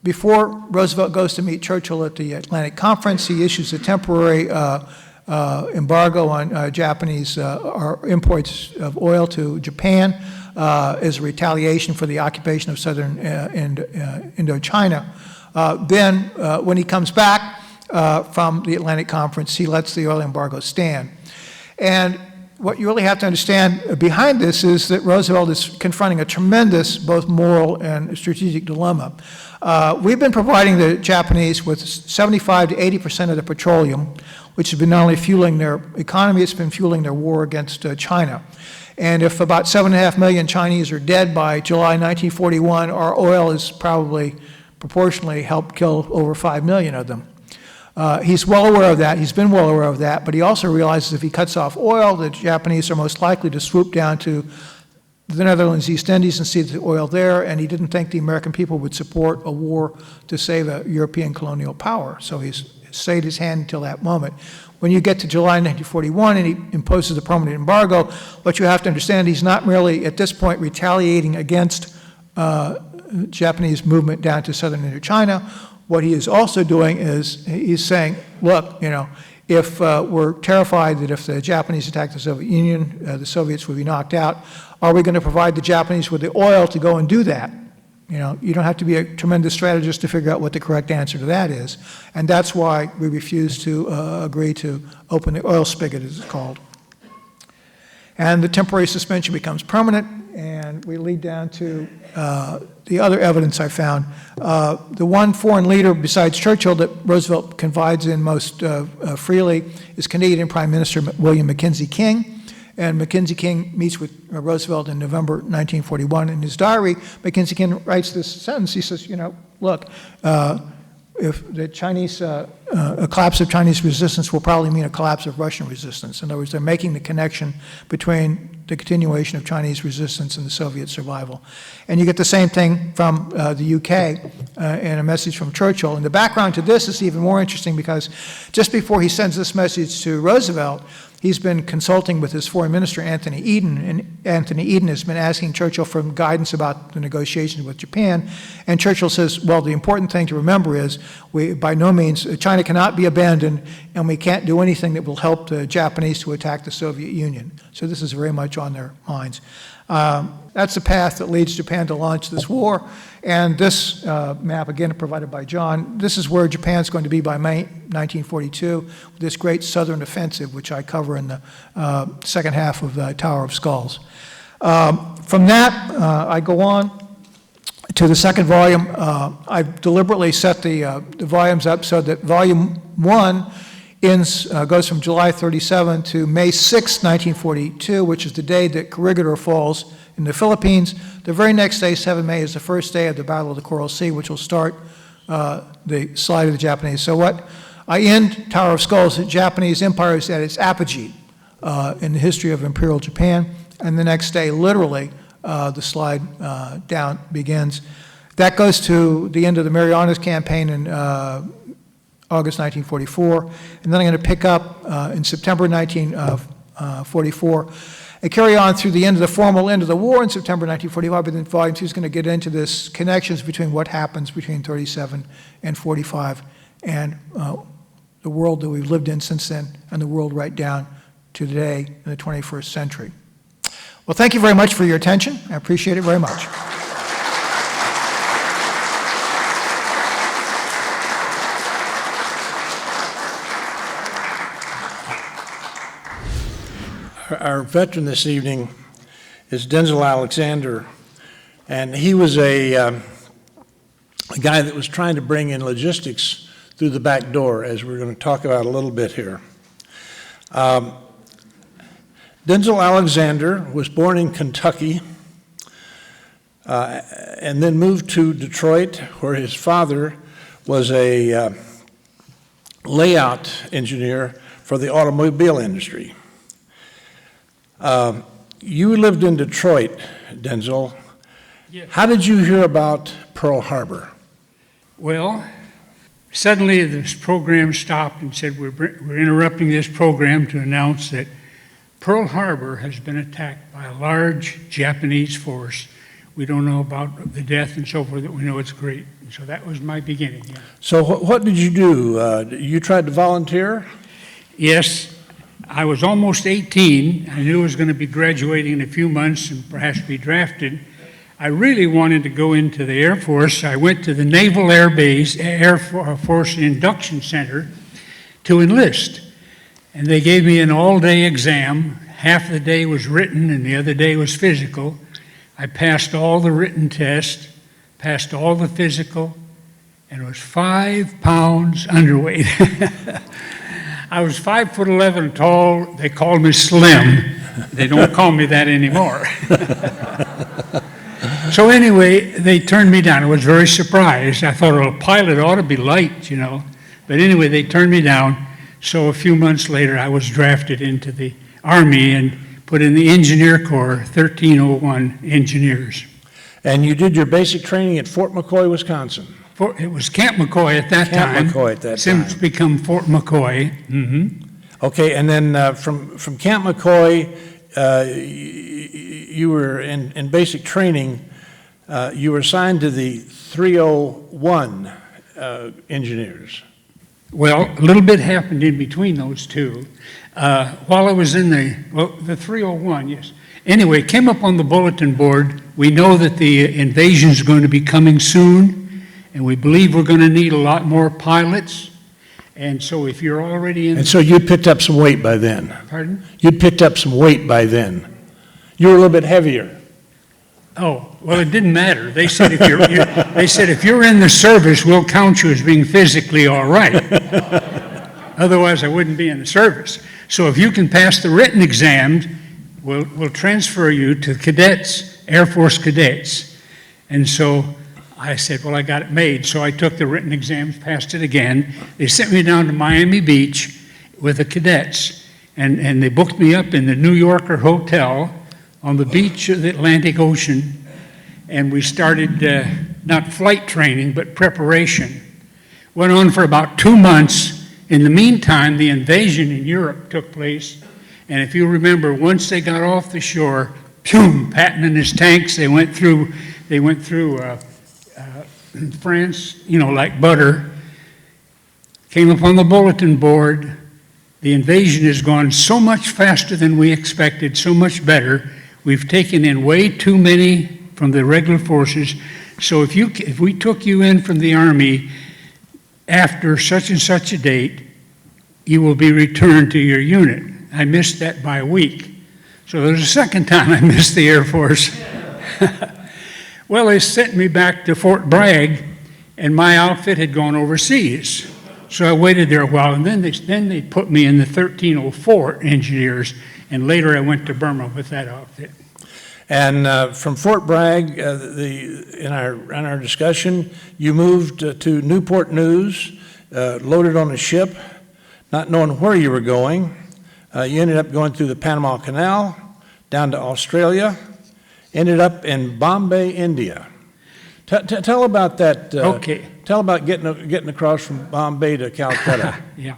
Before Roosevelt goes to meet Churchill at the Atlantic Conference, he issues a temporary embargo on Japanese imports of oil to Japan as a retaliation for the occupation of southern Indochina. Then, when he comes back from the Atlantic Conference, he lets the oil embargo stand. And what you really have to understand behind this is that Roosevelt is confronting a tremendous both moral and strategic dilemma. We've been providing the Japanese with 75 to 80% of the petroleum, which has been not only fueling their economy, it's been fueling their war against China. And if about 7.5 million Chinese are dead by July 1941, our oil has probably proportionally helped kill over 5 million of them. He's well aware of that. He's been well aware of that, but he also realizes if he cuts off oil, the Japanese are most likely to swoop down to the Netherlands, East Indies, and see the oil there, and he didn't think the American people would support a war to save a European colonial power. So he's stayed his hand until that moment. When you get to July 1941 and he imposes a permanent embargo, what you have to understand, he's not merely at this point retaliating against Japanese movement down to southern Indochina. What he is also doing is he's saying, look, if we're terrified that if the Japanese attack the Soviet Union, the Soviets would be knocked out, are we going to provide the Japanese with the oil to go and do that? You don't have to be a tremendous strategist to figure out what the correct answer to that is. And that's why we refuse to agree to open the oil spigot, as it's called. And the temporary suspension becomes permanent, and we lead down to the other evidence I found. The one foreign leader besides Churchill that Roosevelt confides in most freely is Canadian Prime Minister William Mackenzie King. And Mackenzie King meets with Roosevelt in November 1941. In his diary, Mackenzie King writes this sentence. He says, look, if the Chinese, a collapse of Chinese resistance will probably mean a collapse of Russian resistance. In other words, they're making the connection between the continuation of Chinese resistance and the Soviet survival. And you get the same thing from the UK in a message from Churchill. And the background to this is even more interesting because just before he sends this message to Roosevelt, he's been consulting with his foreign minister, Anthony Eden, and Anthony Eden has been asking Churchill for guidance about the negotiations with Japan. And Churchill says, well, the important thing to remember is by no means, China cannot be abandoned, and we can't do anything that will help the Japanese to attack the Soviet Union. So this is very much on their minds. That's the path that leads Japan to launch this war. And this map, again, provided by John, this is where Japan's going to be by May 1942, with this great southern offensive, which I cover in the second half of the Tower of Skulls. From that, I go on to the second volume. I've deliberately set the volumes up so that volume 1 goes from July 37 to May 6, 1942, which is the day that Corregidor falls in the Philippines. The very next day, 7 May, is the first day of the Battle of the Coral Sea, which will start the slide of the Japanese. So what I end Tower of Skulls, the Japanese Empire is at its apogee in the history of Imperial Japan, and the next day, literally, the slide down begins. That goes to the end of the Marianas Campaign in August 1944, and then I'm going to pick up in September 1944 and carry on through the formal end of the war in September 1945, but then Volume 2 is going to get into this connections between what happens between 37 and 45 and the world that we've lived in since then and the world right down to today in the 21st century. Well, thank you very much for your attention. I appreciate it very much. Our veteran this evening is Denzel Alexander, and he was a guy that was trying to bring in logistics through the back door, as we're going to talk about a little bit here. Denzel Alexander was born in Kentucky and then moved to Detroit, where his father was a layout engineer for the automobile industry. You lived in Detroit, Denzel. Yes. How did you hear about Pearl Harbor? Well, suddenly this program stopped and said, we're interrupting this program to announce that Pearl Harbor has been attacked by a large Japanese force. We don't know about the death and so forth, but we know it's great. And so that was my beginning. Yeah. So what did you do? You tried to volunteer? Yes, I was almost 18. I knew I was going to be graduating in a few months and perhaps be drafted. I really wanted to go into the Air Force. I went to the Naval Air Force Induction Center to enlist. And they gave me an all-day exam. Half the day was written and the other day was physical. I passed all the written tests, passed all the physical, and was 5 pounds underweight. I was 5'11" tall. They called me slim. They don't call me that anymore. So anyway, they turned me down. I was very surprised. I thought, a pilot ought to be light, you know. But anyway, they turned me down. So a few months later, I was drafted into the Army and put in the Engineer Corps, 1301 engineers. And you did your basic training at Fort McCoy, Wisconsin. It was Camp McCoy at that time. Camp McCoy at that time. Since become Fort McCoy. Mm-hmm. Okay, and then from Camp McCoy, you were in basic training. You were assigned to the 301 engineers. Well, a little bit happened in between those two. While I was in the 301, yes. Anyway, came up on the bulletin board. We know that the invasion is going to be coming soon, and we believe we're going to need a lot more pilots. And so if you're already in... And so you'd picked up some weight by then. Pardon? You'd picked up some weight by then. You were a little bit heavier. Oh, well, it didn't matter. They said if you're in the service, we'll count you as being physically all right. Otherwise, I wouldn't be in the service. So if you can pass the written exams, we'll transfer you to cadets, Air Force cadets. And so I said, well, I got it made. So I took the written exams, passed it again. They sent me down to Miami Beach with the cadets, and they booked me up in the New Yorker Hotel on the beach of the Atlantic Ocean. And we started not flight training, but preparation. Went on for about 2 months. In the meantime, the invasion in Europe took place. And if you remember, once they got off the shore, Patton and his tanks, they went through France, you know, like butter. Came up on the bulletin board. The invasion has gone so much faster than we expected, so much better. We've taken in way too many from the regular forces. So if we took you in from the Army after such and such a date, you will be returned to your unit. I missed that by a week. So there's a second time I missed the Air Force. Well, they sent me back to Fort Bragg, and my outfit had gone overseas. So I waited there a while, and then they put me in the 1304 Engineers, and later I went to Burma with that outfit. And from Fort Bragg, in our discussion, you moved to Newport News, loaded on a ship, not knowing where you were going. You ended up going through the Panama Canal, down to Australia, ended up in Bombay, India. Tell about that. Okay. Tell about getting across from Bombay to Calcutta. Yeah.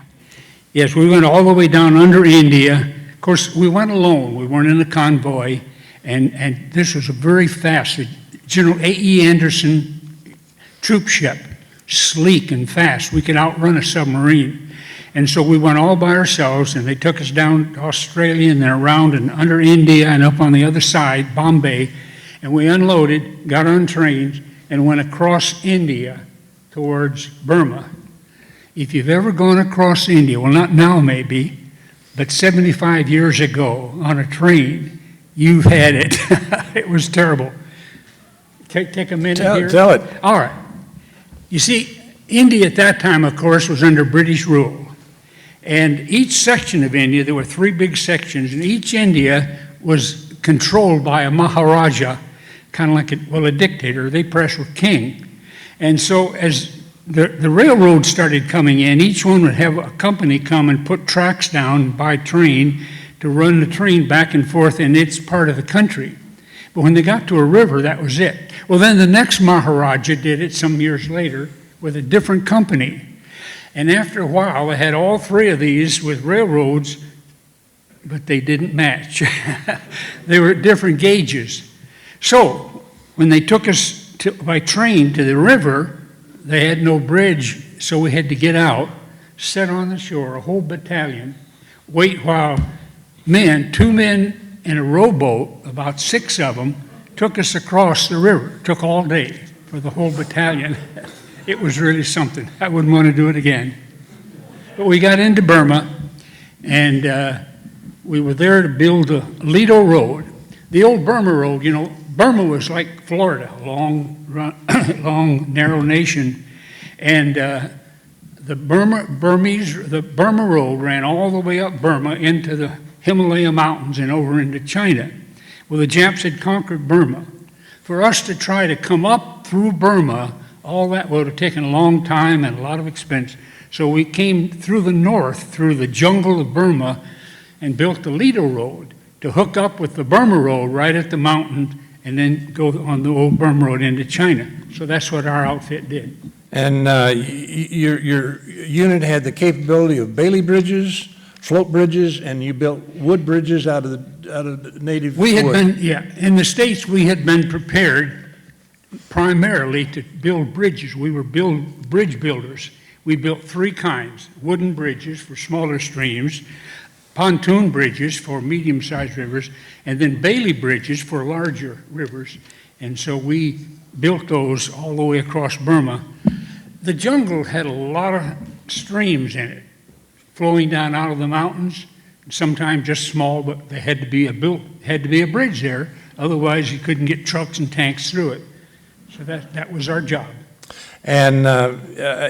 Yes, we went all the way down under India. Of course, we went alone. We weren't in a convoy. And this was a very fast, General A.E. Anderson troop ship, sleek and fast. We could outrun a submarine. And so we went all by ourselves, and they took us down to Australia and then around and under India and up on the other side, Bombay. And we unloaded, got on trains, and went across India towards Burma. If you've ever gone across India, well, not now maybe, but 75 years ago on a train, you've had it. It was terrible. Take a minute here. Tell it. All right. You see, India at that time, of course, was under British rule. And each section of India, there were 3 big sections, and each India was controlled by a Maharaja, kind of like a dictator. They press with king. And so as the railroads started coming in, each one would have a company come and put tracks down by train to run the train back and forth in its part of the country. But when they got to a river, that was it. Well, then the next Maharaja did it some years later with a different company. And after a while, they had all 3 of these with railroads, but they didn't match. They were at different gauges. So when they took us by train to the river, they had no bridge, so we had to get out, sit on the shore, a whole battalion, wait while 2 men in a rowboat, about 6 of them, took us across the river. It took all day for the whole battalion. It was really something. I wouldn't want to do it again. But we got into Burma, and we were there to build a Lido Road. The old Burma Road, you know, Burma was like Florida, a long, narrow nation. And the Burma Road ran all the way up Burma into the Himalaya Mountains and over into China. Well, the Japs had conquered Burma. For us to try to come up through Burma, all that would have taken a long time and a lot of expense. So we came through the north, through the jungle of Burma, and built the Lido Road to hook up with the Burma Road right at the mountain and then go on the old Burma Road into China. So that's what our outfit did. And your unit had the capability of Bailey bridges, float bridges, and you built wood bridges out of the native We had wood. in the States, we had been prepared primarily to build bridges. We were bridge builders. We built 3 kinds: wooden bridges for smaller streams, pontoon bridges for medium-sized rivers, and then Bailey bridges for larger rivers. And so we built those all the way across Burma. The jungle had a lot of streams in it, flowing down out of the mountains, sometimes just small, but they had to be a bridge there. Otherwise, you couldn't get trucks and tanks through it. So that was our job. And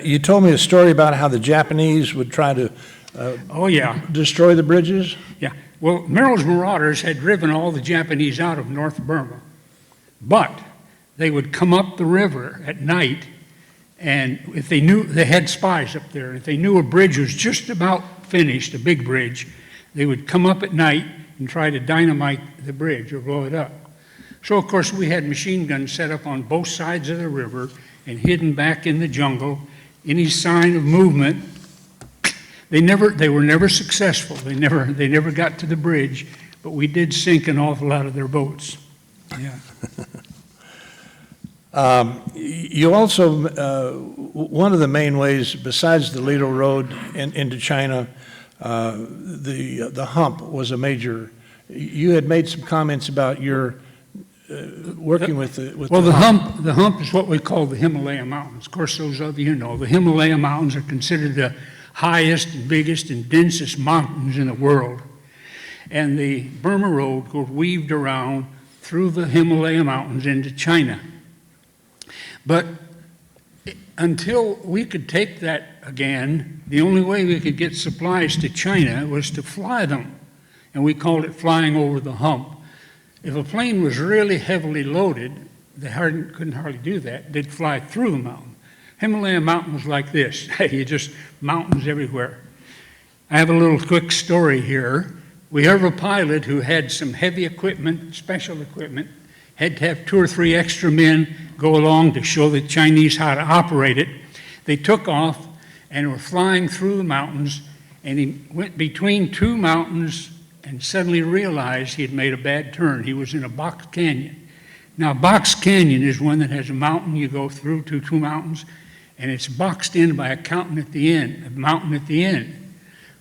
you told me a story about how the Japanese would try to Oh, yeah. destroy the bridges? Yeah. Well, Merrill's marauders had driven all the Japanese out of North Burma, but they would come up the river at night, and if they knew, they had spies up there, if they knew a bridge was just about finished, a big bridge, they would come up at night and try to dynamite the bridge or blow it up. So, of course, we had machine guns set up on both sides of the river and hidden back in the jungle. Any sign of movement, they were never successful. They never got to the bridge, but we did sink an awful lot of their boats. Yeah. You also, one of the main ways, besides the Lido Road into China, the hump was a major. You had made some comments about your working with the hump is what we call the Himalaya Mountains. Of course, those of you know, the Himalaya Mountains are considered the highest and biggest and densest mountains in the world. And the Burma Road goes weaved around through the Himalaya Mountains into China. But until we could take that again, the only way we could get supplies to China was to fly them. And we called it flying over the hump. If a plane was really heavily loaded, they couldn't hardly do that. They'd fly through the mountain. Himalaya Mountain was like this. You just mountains everywhere. I have a little quick story here. We have a pilot who had some heavy equipment, special equipment, had to have 2 or 3 extra men go along to show the Chinese how to operate it. They took off and were flying through the mountains, and he went between 2 mountains and suddenly realized he had made a bad turn. He was in a box canyon. Now, box canyon is one that has a mountain you go through to 2 mountains, and it's boxed in by a mountain at the end.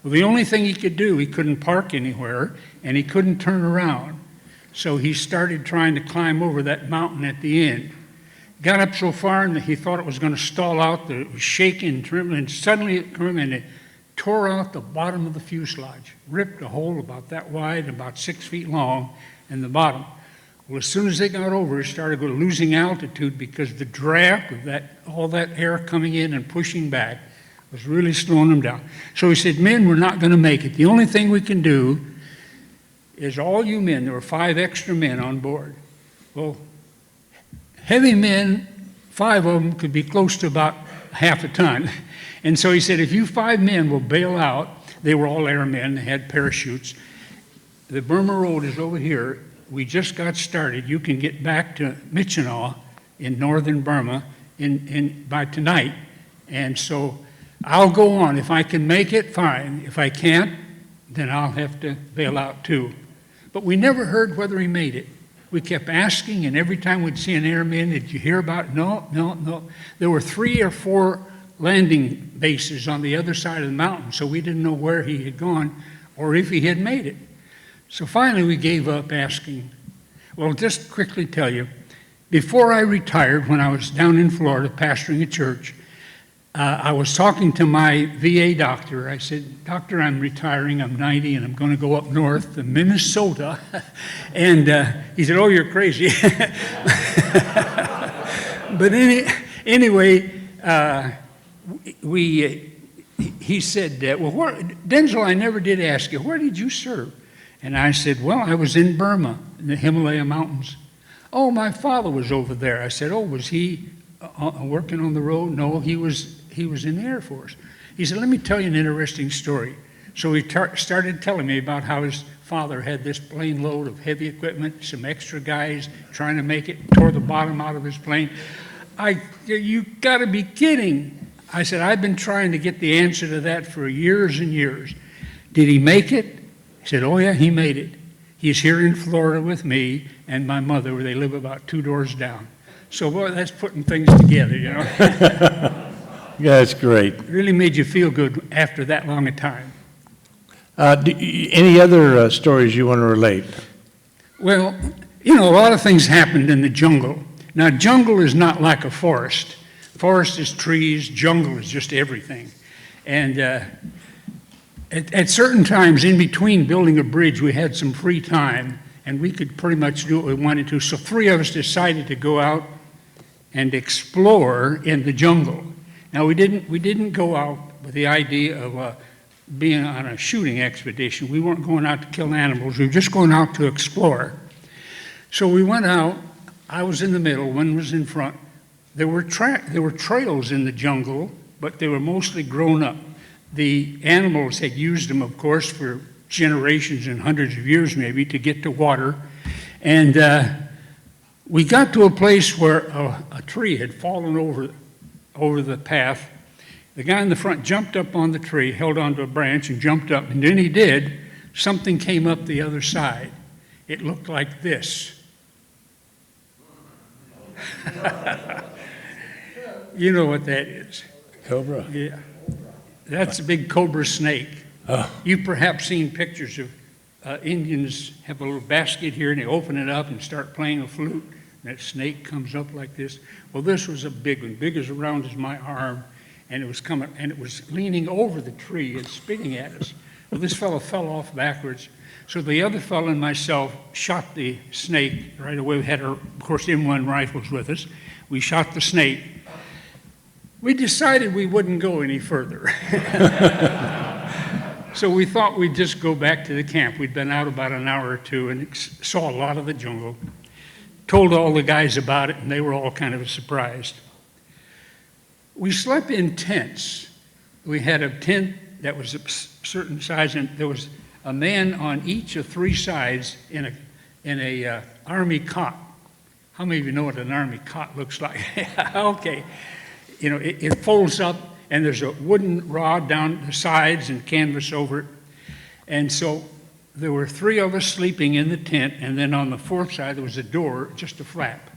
Well, the only thing he could do, he couldn't park anywhere, and he couldn't turn around. So he started trying to climb over that mountain at the end. Got up so far, and he thought it was going to stall out. It was shaking, trembling, and suddenly it came and it tore out the bottom of the fuselage, ripped a hole about that wide, about 6 feet long, in the bottom. Well, as soon as they got over, it started losing altitude because the draft of all that air coming in and pushing back was really slowing them down. So he said, "Men, we're not going to make it. The only thing we can do is all you men," there were 5 extra men on board. Well, heavy men, 5 of them could be close to about half a ton. And so he said, "If you 5 men will bail out," they were all airmen, they had parachutes. "The Burma Road is over here. We just got started. You can get back to Michinaw in northern Burma by tonight. And so I'll go on. If I can make it, fine. If I can't, then I'll have to bail out too." But we never heard whether he made it. We kept asking, and every time we'd see an airman, "Did you hear about it?" No. There were 3 or 4 landing bases on the other side of the mountain, so we didn't know where he had gone or if he had made it. So finally we gave up asking. Well, just quickly tell you, before I retired, when I was down in Florida pastoring a church, I was talking to my VA doctor. I said, "Doctor, I'm retiring, I'm 90, and I'm going to go up north to Minnesota." And he said, "Oh, you're crazy." But anyway, he said, "Well, Denzel, I never did ask you, where did you serve?" And I said, "Well, I was in Burma, in the Himalaya Mountains." "Oh, my father was over there." I said, "Oh, was he working on the road?" "No, he was in the Air Force." He said, "Let me tell you an interesting story." So he started telling me about how his father had this plane load of heavy equipment, some extra guys trying to make it, tore the bottom out of his plane. "You got to be kidding." I said, "I've been trying to get the answer to that for years and years." "Did he make it?" He said, "Oh yeah, he made it. He's here in Florida with me and my mother, where they live about 2 doors down." So, boy, that's putting things together, you know. Yeah, that's great. It really made you feel good after that long a time. Any other stories you want to relate? Well, you know, a lot of things happened in the jungle. Now, jungle is not like a forest. Forest is trees, jungle is just everything. And at certain times in between building a bridge, we had some free time, and we could pretty much do what we wanted to. So 3 of us decided to go out and explore in the jungle. Now, we didn't go out with the idea of being on a shooting expedition. We weren't going out to kill animals, we were just going out to explore. So we went out, I was in the middle, one was in front. There were trails in the jungle, but they were mostly grown up. The animals had used them, of course, for generations and hundreds of years maybe to get to water. And we got to a place where a tree had fallen over the path. The guy in the front jumped up on the tree, held onto a branch and jumped up, and then he did. Something came up the other side. It looked like this. You know what that is. Cobra. Yeah. That's a big cobra snake. Oh. You've perhaps seen pictures of Indians have a little basket here and they open it up and start playing a flute. And that snake comes up like this. Well, this was a big one, big as around as my arm, and it was coming, and it was leaning over the tree and spitting at us. Well, this fellow fell off backwards. So the other fellow and myself shot the snake right away. We had our, of course, M1 rifles with us. We shot the snake. We decided we wouldn't go any further. So we thought we'd just go back to the camp. We'd been out about an hour or two and saw a lot of the jungle. Told all the guys about it, and they were all kind of surprised. We slept in tents. We had a tent that was a certain size, and there was a man on each of three sides in a army cot. How many of you know what an army cot looks like? Okay. You know, it folds up, and there's a wooden rod down the sides and canvas over it. And so there were three of us sleeping in the tent, and then on the fourth side there was a door, just a flap.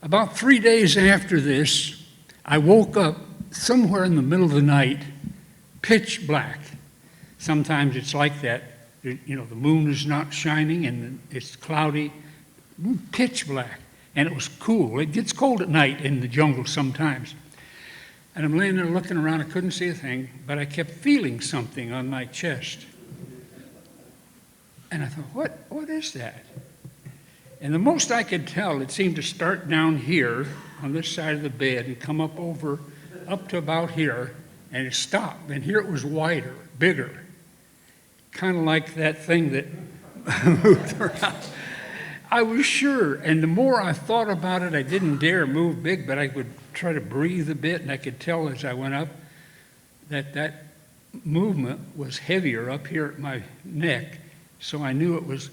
About 3 days after this, I woke up somewhere in the middle of the night, pitch black. Sometimes it's like that. You know, the moon is not shining and it's cloudy, pitch black. And it was cool. It gets cold at night in the jungle sometimes. And I'm laying there looking around. I couldn't see a thing, but I kept feeling something on my chest. And I thought, what is that? And the most I could tell, it seemed to start down here on this side of the bed and come up to about here, and it stopped. And here it was wider, bigger, kind of like that thing that moved around. I was sure, and the more I thought about it, I didn't dare move big, but I would try to breathe a bit, and I could tell as I went up that movement was heavier up here at my neck, so I knew it was,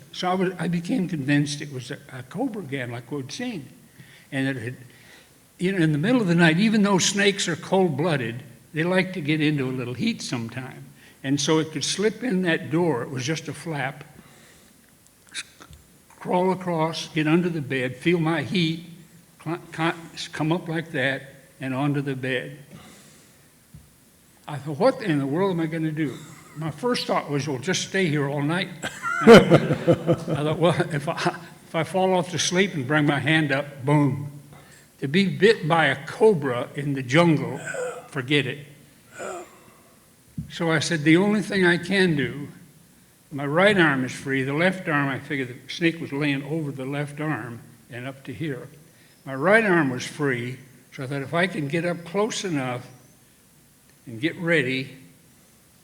I became convinced it was a cobra again, like we'd seen. And it had, you know, in the middle of the night, even though snakes are cold-blooded, they like to get into a little heat sometime. And so it could slip in that door, it was just a flap, crawl across, get under the bed, feel my heat, come up like that, and onto the bed. I thought, what in the world am I going to do? My first thought was, well, just stay here all night. I thought, well, if I fall off to sleep and bring my hand up, boom. To be bit by a cobra in the jungle, forget it. So I said, the only thing I can do, my right arm is free. The left arm, I figured the snake was laying over the left arm and up to here. My right arm was free, so I thought if I can get up close enough and get ready,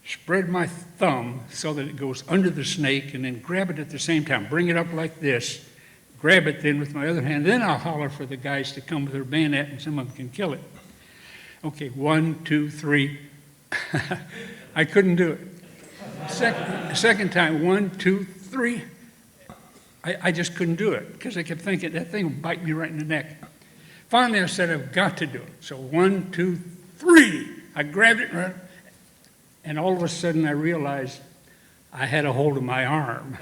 spread my thumb so that it goes under the snake and then grab it at the same time. Bring it up like this, grab it then with my other hand, then I'll holler for the guys to come with their bayonet and some of them can kill it. Okay, 1, 2, 3. I couldn't do it. Second time, 1, 2, 3. I just couldn't do it because I kept thinking that thing would bite me right in the neck. Finally, I said, I've got to do it. So 1, 2, 3. I grabbed it, and all of a sudden I realized I had a hold of my arm.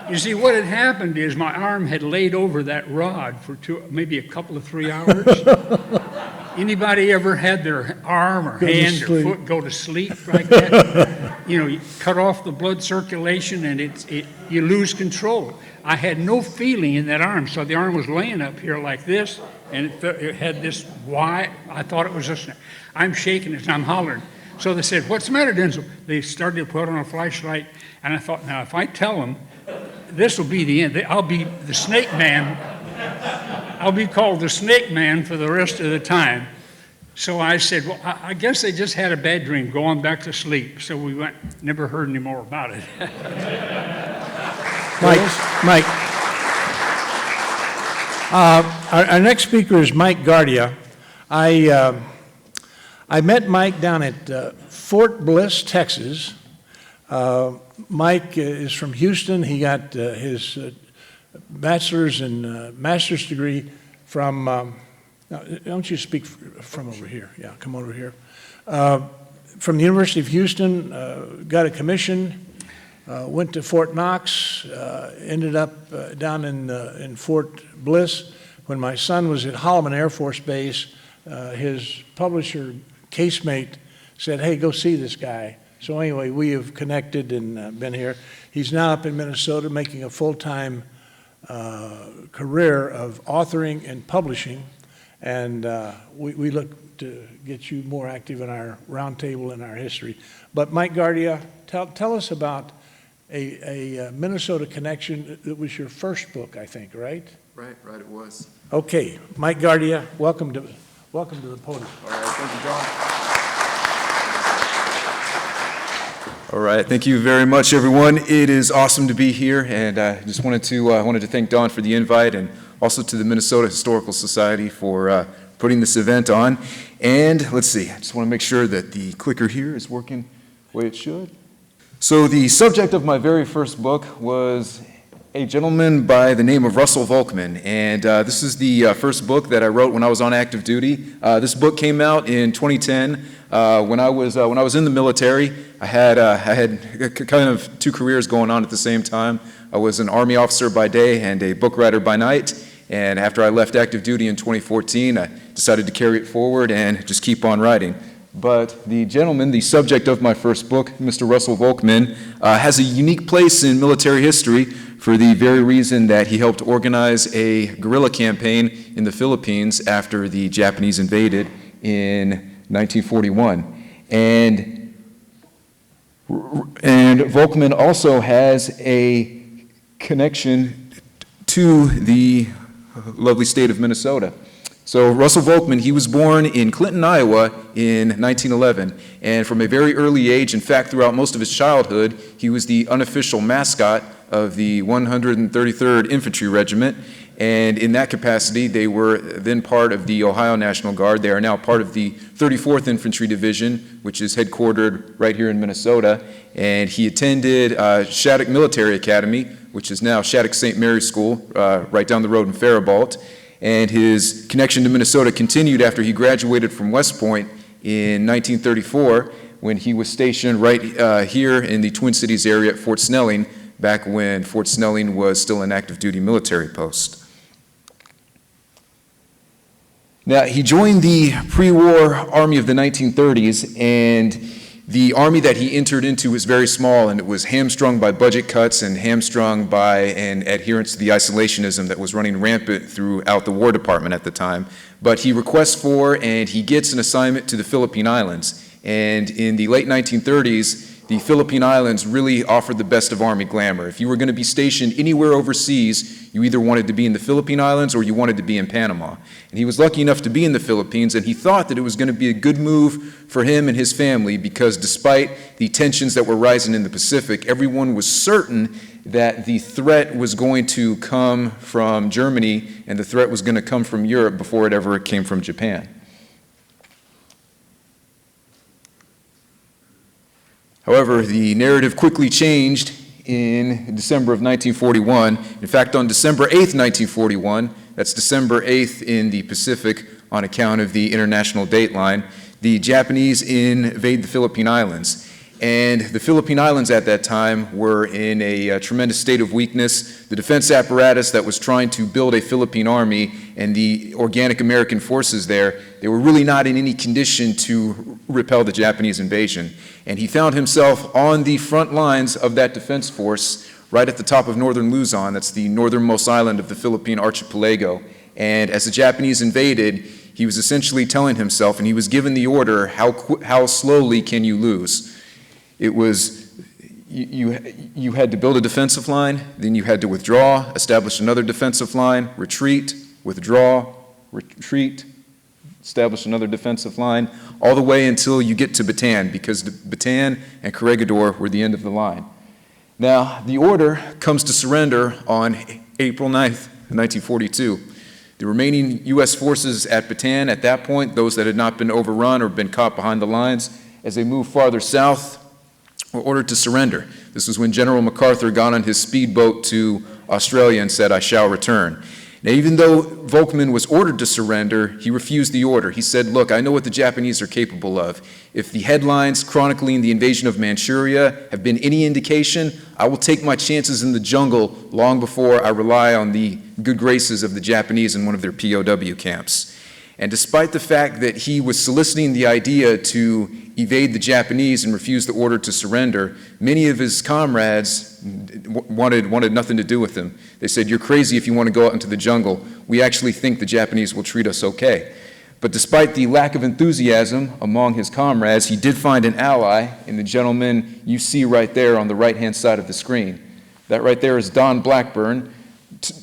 You see, what had happened is my arm had laid over that rod for maybe a couple of 3 hours. Anybody ever had their arm or hand or foot go to sleep like that? You know, you cut off the blood circulation and you lose control. I had no feeling in that arm, so the arm was laying up here like this, and it had this wide, I thought it was just, I'm shaking it and I'm hollering. So they said, what's the matter, Denzel? They started to put on a flashlight, and I thought, now if I tell them, this will be the end. I'll be the snake man. I'll be called the snake man for the rest of the time. So I said, well, I guess they just had a bad dream, going back to sleep. So we went, never heard any more about it. Mike, our next speaker is Mike Guardia. I met Mike down at Fort Bliss, Texas. Mike is from Houston. He got his bachelor's and master's degree from, now, don't you speak from over here? Yeah, come over here. From the University of Houston, got a commission, went to Fort Knox, ended up down in Fort Bliss. When my son was at Holloman Air Force Base, his publisher, casemate, said, hey, go see this guy. So anyway, we have connected and been here. He's now up in Minnesota making a full-time career of authoring and publishing. And we look to get you more active in our roundtable and our history. But Mike Guardia, tell us about a Minnesota connection. It was your first book, I think, right? Right, it was. Okay, Mike Guardia, welcome to the podium. All right, thank you, John. All right, thank you very much, everyone. It is awesome to be here, and I just wanted to thank Don for the invite, and also to the Minnesota Historical Society for putting this event on. And let's see, I just want to make sure that the clicker here is working the way it should. So the subject of my very first book was a gentleman by the name of Russell Volckmann, and this is the first book that I wrote when I was on active duty. This book came out in 2010. When I was in the military, I had kind of two careers going on at the same time. I was an Army officer by day and a book writer by night. And after I left active duty in 2014, I decided to carry it forward and just keep on writing. But the gentleman, the subject of my first book, Mr. Russell Volckmann, has a unique place in military history for the very reason that he helped organize a guerrilla campaign in the Philippines after the Japanese invaded in 1941. And Volckmann also has a connection to the lovely state of Minnesota. So Russell Volckmann, he was born in Clinton, Iowa in 1911, and from a very early age, in fact throughout most of his childhood, he was the unofficial mascot of the 133rd Infantry Regiment, and in that capacity they were then part of the Ohio National Guard. They are now part of the 34th Infantry Division, which is headquartered right here in Minnesota, and he attended Shattuck Military Academy, which is now Shattuck St. Mary's School, right down the road in Faribault. And his connection to Minnesota continued after he graduated from West Point in 1934, when he was stationed right here in the Twin Cities area at Fort Snelling, back when Fort Snelling was still an active duty military post. Now, he joined the pre-war Army of the 1930s, and the army that he entered into was very small, and it was hamstrung by budget cuts and hamstrung by an adherence to the isolationism that was running rampant throughout the War Department at the time. But he requests for and he gets an assignment to the Philippine Islands. And in the late 1930s, the Philippine Islands really offered the best of Army glamour. If you were going to be stationed anywhere overseas, you either wanted to be in the Philippine Islands or you wanted to be in Panama. And he was lucky enough to be in the Philippines, and he thought that it was going to be a good move for him and his family, because despite the tensions that were rising in the Pacific, everyone was certain that the threat was going to come from Germany and the threat was going to come from Europe before it ever came from Japan. However, the narrative quickly changed in December of 1941. In fact, on December 8th, 1941, that's December 8th in the Pacific on account of the international date line, the Japanese invade the Philippine Islands. And the Philippine Islands at that time were in a tremendous state of weakness. The defense apparatus that was trying to build a Philippine army and the organic American forces there, they were really not in any condition to repel the Japanese invasion. And he found himself on the front lines of that defense force right at the top of northern Luzon. That's the northernmost island of the Philippine archipelago. And as the Japanese invaded, he was essentially telling himself, and he was given the order, how slowly can you lose? It was, you had to build a defensive line, then you had to withdraw, establish another defensive line, retreat, withdraw, retreat, establish another defensive line, all the way until you get to Bataan, because Bataan and Corregidor were the end of the line. Now, the order comes to surrender on April 9th, 1942. The remaining U.S. forces at Bataan at that point, those that had not been overrun or been caught behind the lines, as they moved farther south, were ordered to surrender. This was when General MacArthur got on his speedboat to Australia and said, "I shall return." Now, even though Volckmann was ordered to surrender, he refused the order. He said, "Look, I know what the Japanese are capable of. If the headlines chronicling the invasion of Manchuria have been any indication, I will take my chances in the jungle long before I rely on the good graces of the Japanese in one of their POW camps." And despite the fact that he was soliciting the idea to evade the Japanese and refuse the order to surrender, many of his comrades wanted nothing to do with him. They said, "You're crazy if you want to go out into the jungle. We actually think the Japanese will treat us okay." But despite the lack of enthusiasm among his comrades, he did find an ally in the gentleman you see right there on the right-hand side of the screen. That right there is Don Blackburn.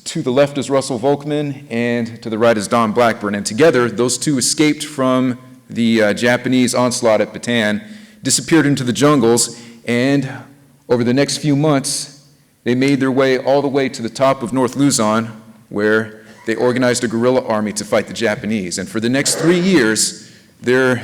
To the left is Russell Volckmann, and to the right is Don Blackburn. And together, those two escaped from the Japanese onslaught at Bataan, disappeared into the jungles, and over the next few months, they made their way all the way to the top of North Luzon, where they organized a guerrilla army to fight the Japanese. And for the next 3 years, their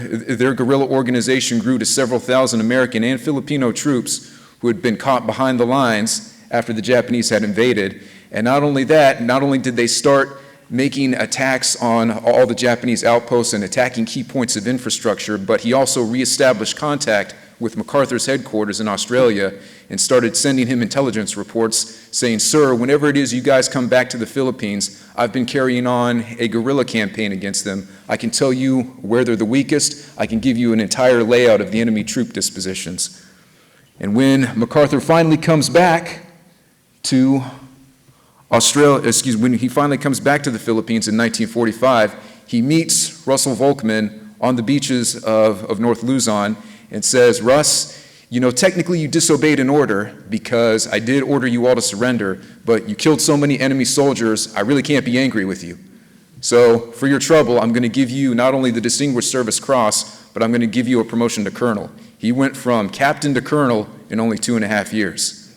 guerrilla organization grew to several thousand American and Filipino troops who had been caught behind the lines after the Japanese had invaded. And not only that, not only did they start making attacks on all the Japanese outposts and attacking key points of infrastructure, but he also reestablished contact with MacArthur's headquarters in Australia and started sending him intelligence reports saying, "Sir, whenever it is you guys come back to the Philippines, I've been carrying on a guerrilla campaign against them. I can tell you where they're the weakest. I can give you an entire layout of the enemy troop dispositions." And when MacArthur finally comes back to when he finally comes back to the Philippines in 1945, he meets Russell Volckmann on the beaches of North Luzon and says, "Russ, you know, technically you disobeyed an order because I did order you all to surrender, but you killed so many enemy soldiers, I really can't be angry with you. So for your trouble, I'm going to give you not only the Distinguished Service Cross, but I'm going to give you a promotion to colonel." He went from captain to colonel in only 2.5 years.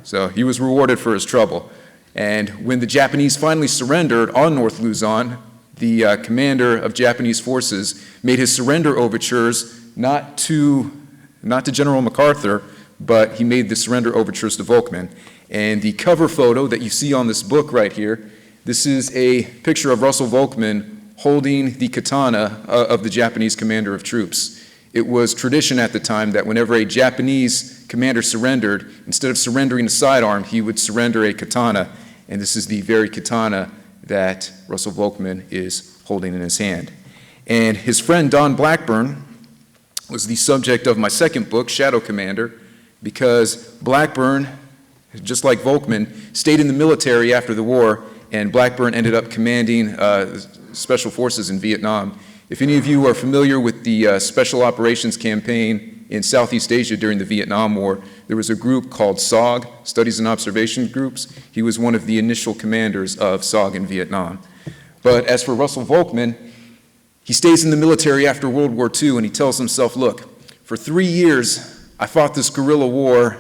So he was rewarded for his trouble. And when the Japanese finally surrendered on North Luzon, the commander of Japanese forces made his surrender overtures not to General MacArthur, but he made the surrender overtures to Volckmann. And the cover photo that you see on this book right here, this is a picture of Russell Volckmann holding the katana of the Japanese commander of troops. It was tradition at the time that whenever a Japanese commander surrendered, instead of surrendering a sidearm, he would surrender a katana. And this is the very katana that Russell Volckmann is holding in his hand. And his friend Don Blackburn was the subject of my second book, Shadow Commander, because Blackburn, just like Volckmann, stayed in the military after the war, and Blackburn ended up commanding special forces in Vietnam. If any of you are familiar with the Special Operations Campaign in Southeast Asia during the Vietnam War, there was a group called SOG, Studies and Observation Groups. He was one of the initial commanders of SOG in Vietnam. But as for Russell Volckmann, he stays in the military after World War II, and he tells himself, "Look, for 3 years, I fought this guerrilla war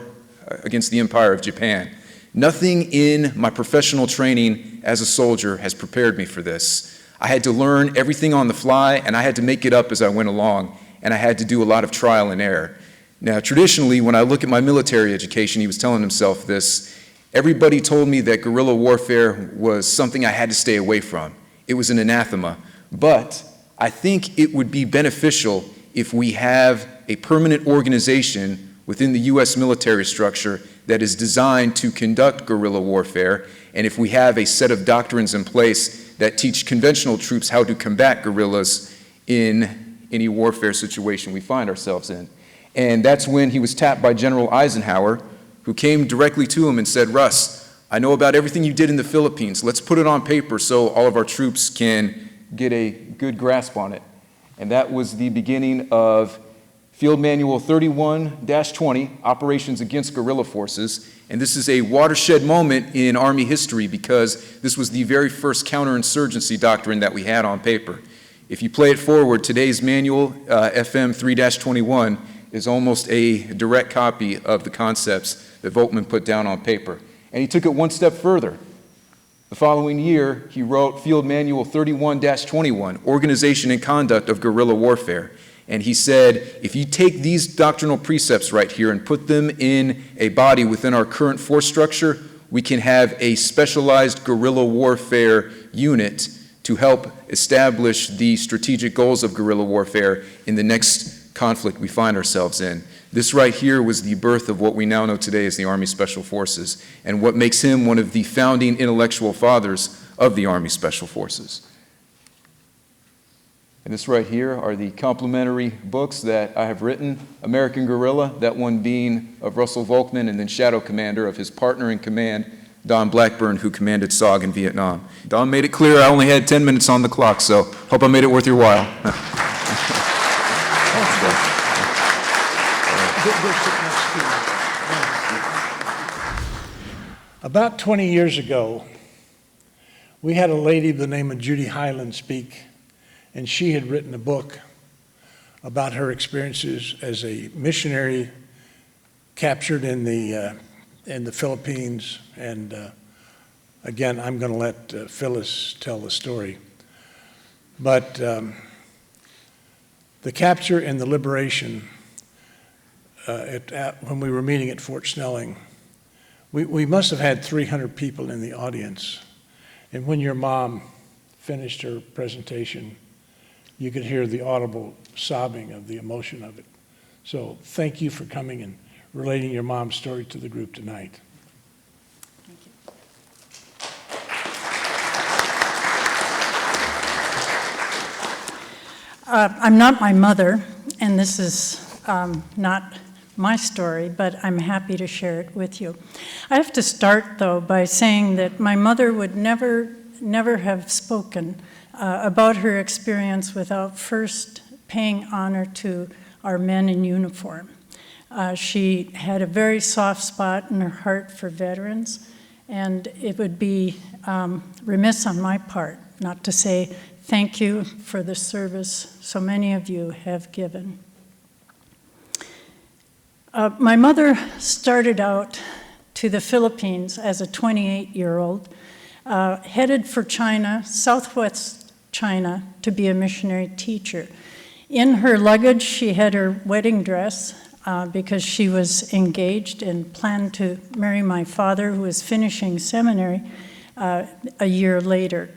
against the Empire of Japan. Nothing in my professional training as a soldier has prepared me for this. I had to learn everything on the fly, and I had to make it up as I went along, and I had to do a lot of trial and error." Now, traditionally, when I look at my military education, he was telling himself this, everybody told me that guerrilla warfare was something I had to stay away from. It was an anathema. But I think it would be beneficial if we have a permanent organization within the U.S. military structure that is designed to conduct guerrilla warfare, and if we have a set of doctrines in place that teach conventional troops how to combat guerrillas in any warfare situation we find ourselves in. And that's when he was tapped by General Eisenhower, who came directly to him and said, "Russ, I know about everything you did in the Philippines. Let's put it on paper so all of our troops can get a good grasp on it." And that was the beginning of Field Manual 31-20, Operations Against Guerrilla Forces. And this is a watershed moment in Army history because this was the very first counterinsurgency doctrine that we had on paper. If you play it forward, today's manual, FM 3-21, is almost a direct copy of the concepts that Volckmann put down on paper. And he took it one step further. The following year, he wrote Field Manual 31-21, Organization and Conduct of Guerrilla Warfare. And he said, if you take these doctrinal precepts right here and put them in a body within our current force structure, we can have a specialized guerrilla warfare unit to help establish the strategic goals of guerrilla warfare in the next conflict we find ourselves in. This right here was the birth of what we now know today as the Army Special Forces, and what makes him one of the founding intellectual fathers of the Army Special Forces. And this right here are the complementary books that I have written. American Guerrilla, that one being of Russell Volckmann, and then Shadow Commander of his partner in command, Don Blackburn, who commanded SOG in Vietnam. Don made it clear I only had 10 minutes on the clock, so hope I made it worth your while. About 20 years ago, we had a lady by the name of Judy Hyland speak, and she had written a book about her experiences as a missionary captured in the Philippines. And again, I'm going to let Phyllis tell the story. But the capture and the liberation, when we were meeting at Fort Snelling, we must have had 300 people in the audience. And when your mom finished her presentation, you could hear the audible sobbing of the emotion of it. So thank you for coming and relating your mom's story to the group tonight. Thank you. I'm not my mother, and this is not my story, but I'm happy to share it with you. I have to start, though, by saying that my mother would never have spoken about her experience without first paying honor to our men in uniform. She had a very soft spot in her heart for veterans, and it would be remiss on my part not to say thank you for the service so many of you have given. My mother started out to the Philippines as a 28-year-old, headed for China, southwest China, to be a missionary teacher. In her luggage, she had her wedding dress because she was engaged and planned to marry my father, who was finishing seminary a year later.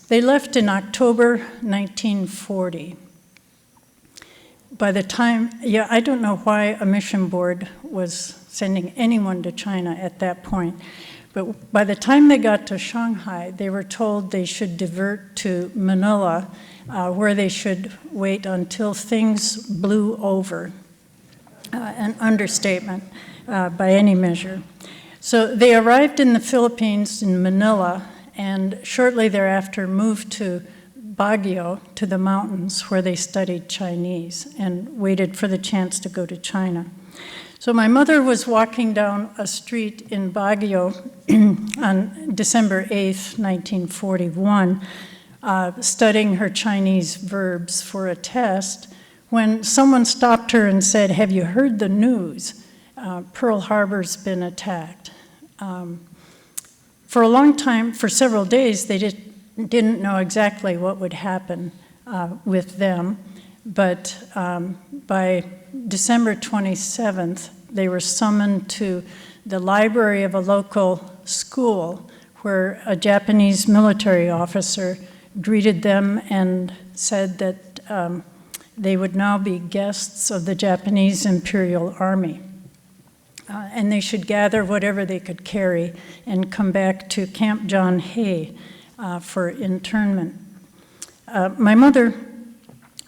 They left in October 1940. By the time, I don't know why a mission board was sending anyone to China at that point, but by the time they got to Shanghai, they were told they should divert to Manila, where they should wait until things blew over, an understatement by any measure. So they arrived in the Philippines in Manila, and shortly thereafter moved to Baguio, to the mountains, where they studied Chinese and waited for the chance to go to China. So my mother was walking down a street in Baguio on December 8th, 1941, studying her Chinese verbs for a test, when someone stopped her and said, "Have you heard the news? Pearl Harbor's been attacked." For a long time, for several days, they didn't know exactly what would happen with them, but by December 27th, they were summoned to the library of a local school where a Japanese military officer greeted them and said that they would now be guests of the Japanese Imperial Army. And they should gather whatever they could carry and come back to Camp John Hay for internment. My mother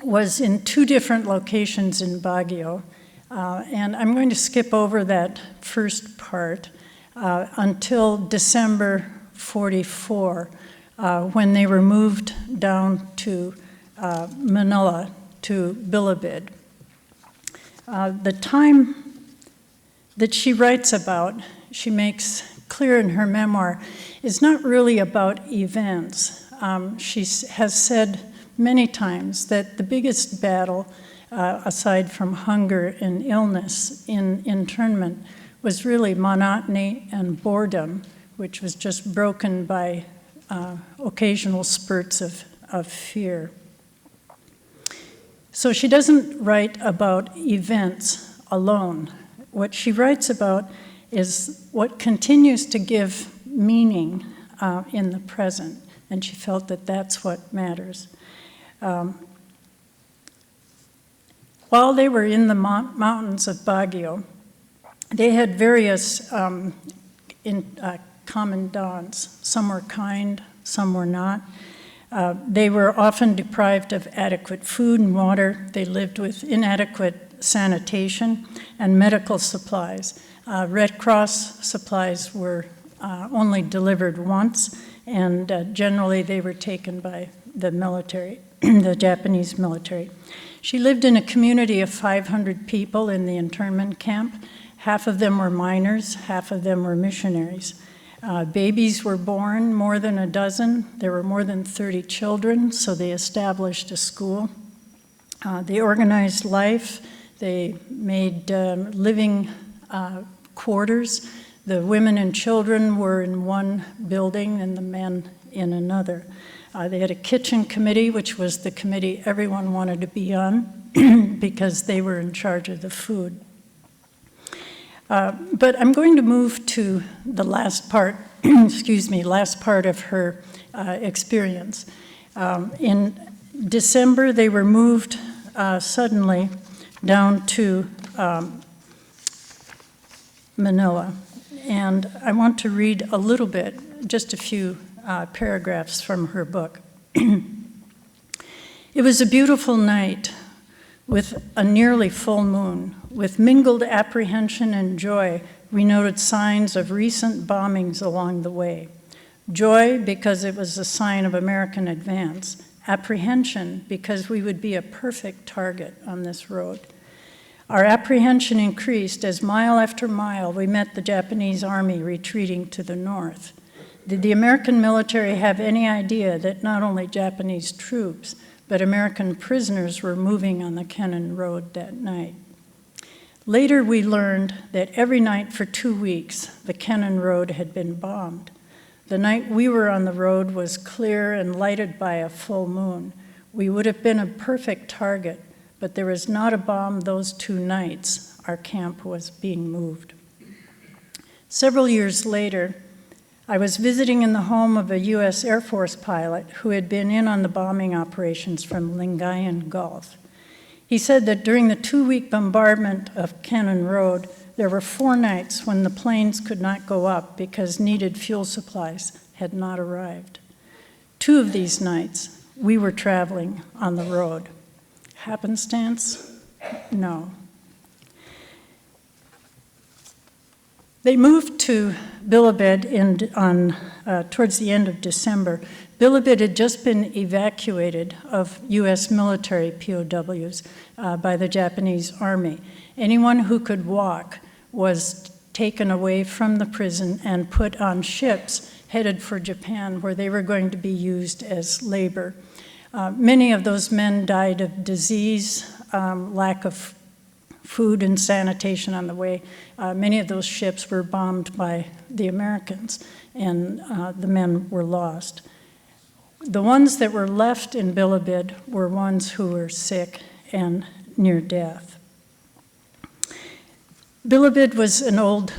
was in 2 different locations in Baguio, and I'm going to skip over that first part until December 44, when they were moved down to Manila, to Bilibid. The time that she writes about, she makes clear in her memoir, is not really about events. She has said many times that the biggest battle, aside from hunger and illness in internment, was really monotony and boredom, which was just broken by occasional spurts of fear. So she doesn't write about events alone. What she writes about is what continues to give meaning in the present, and she felt that that's what matters. While they were in the mountains of Baguio, they had various commandants. Some were kind, some were not. They were often deprived of adequate food and water. They lived with inadequate sanitation and medical supplies. Red Cross supplies were only delivered once, and generally they were taken by the military, the Japanese military. She lived in a community of 500 people in the internment camp. Half of them were miners, half of them were missionaries. Babies were born, more than a dozen. There were more than 30 children, so they established a school. They organized life. They made living quarters. The women and children were in one building and the men in another. They had a kitchen committee, which was the committee everyone wanted to be on because they were in charge of the food. But I'm going to move to the last part, last part of her experience. In December, they were moved suddenly down to Manila. And I want to read a little bit, just a few paragraphs from her book. It was a beautiful night with a nearly full moon. With mingled apprehension and joy, we noted signs of recent bombings along the way. Joy because it was a sign of American advance. Apprehension because we would be a perfect target on this road. Our apprehension increased as mile after mile we met the Japanese army retreating to the north. Did the American military have any idea that not only Japanese troops, but American prisoners were moving on the Kennan Road that night? Later, we learned that every night for 2 weeks, the Kennan Road had been bombed. The night we were on the road was clear and lighted by a full moon. We would have been a perfect target, but there was not a bomb those 2 nights our camp was being moved. Several years later, I was visiting in the home of a U.S. Air Force pilot who had been in on the bombing operations from Lingayen Gulf. He said that during the 2-week bombardment of Kennan Road, there were 4 nights when the planes could not go up because needed fuel supplies had not arrived. 2 of these nights, we were traveling on the road. Happenstance? No. They moved to Bilibid towards the end of December. Bilibid had just been evacuated of U.S. military POWs by the Japanese army. Anyone who could walk was taken away from the prison and put on ships headed for Japan, where they were going to be used as labor. Many of those men died of disease, lack of food and sanitation on the way. Many of those ships were bombed by the Americans, and the men were lost. The ones that were left in Bilibid were ones who were sick and near death. Bilibid was an old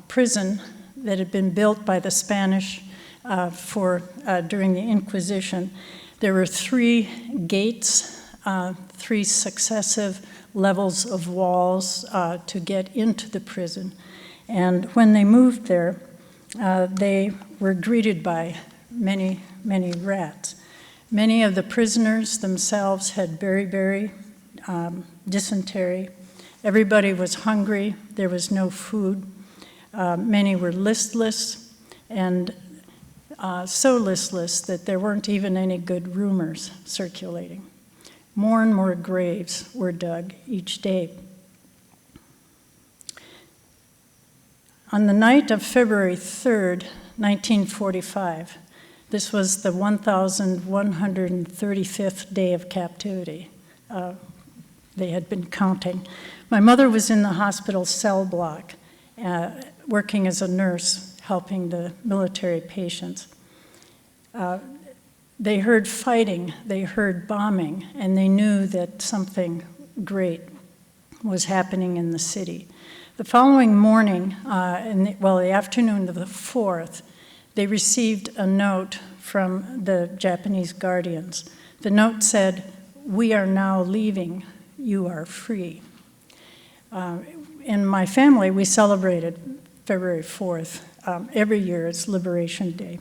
prison that had been built by the Spanish during the Inquisition. There were 3 gates, 3 successive levels of walls to get into the prison. And when they moved there, they were greeted by many, many rats. Many of the prisoners themselves had beriberi, dysentery. Everybody was hungry. There was no food. Many were listless, and so listless that there weren't even any good rumors circulating. More and more graves were dug each day. On the night of February 3rd, 1945, This was the 1,135th day of captivity. They had been counting. My mother was in the hospital cell block, working as a nurse, helping the military patients. They heard fighting, they heard bombing, and they knew that something great was happening in the city. The following morning, the afternoon of the 4th, they received a note from the Japanese Guardians. The note said, "We are now leaving, you are free." In my family, we celebrated February 4th every year as Liberation Day.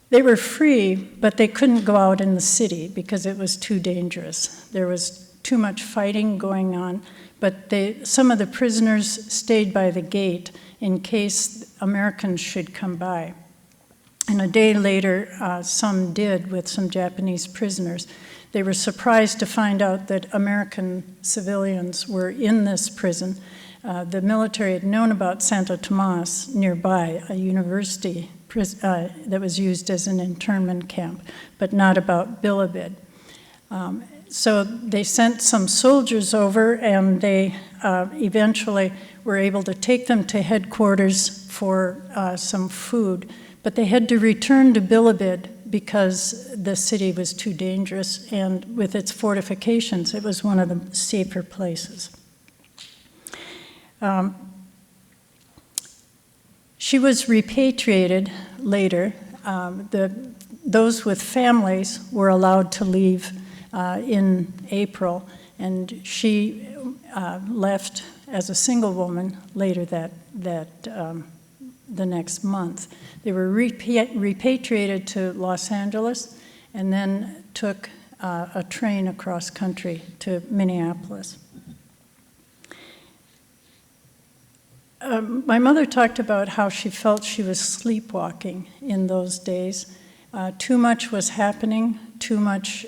They were free, but they couldn't go out in the city because it was too dangerous. There was too much fighting going on, but some of the prisoners stayed by the gate in case Americans should come by. And a day later, some did with some Japanese prisoners. They were surprised to find out that American civilians were in this prison. The military had known about Santo Tomas nearby, a university that was used as an internment camp, but not about Bilibid. So they sent some soldiers over, and they eventually were able to take them to headquarters for some food. But they had to return to Bilibid because the city was too dangerous, and with its fortifications, it was one of the safer places. She was repatriated later. Those with families were allowed to leave in April, and she left as a single woman later the next month. They were repatriated to Los Angeles and then took a train across country to Minneapolis. My mother talked about how she felt she was sleepwalking in those days. Too much was happening, too much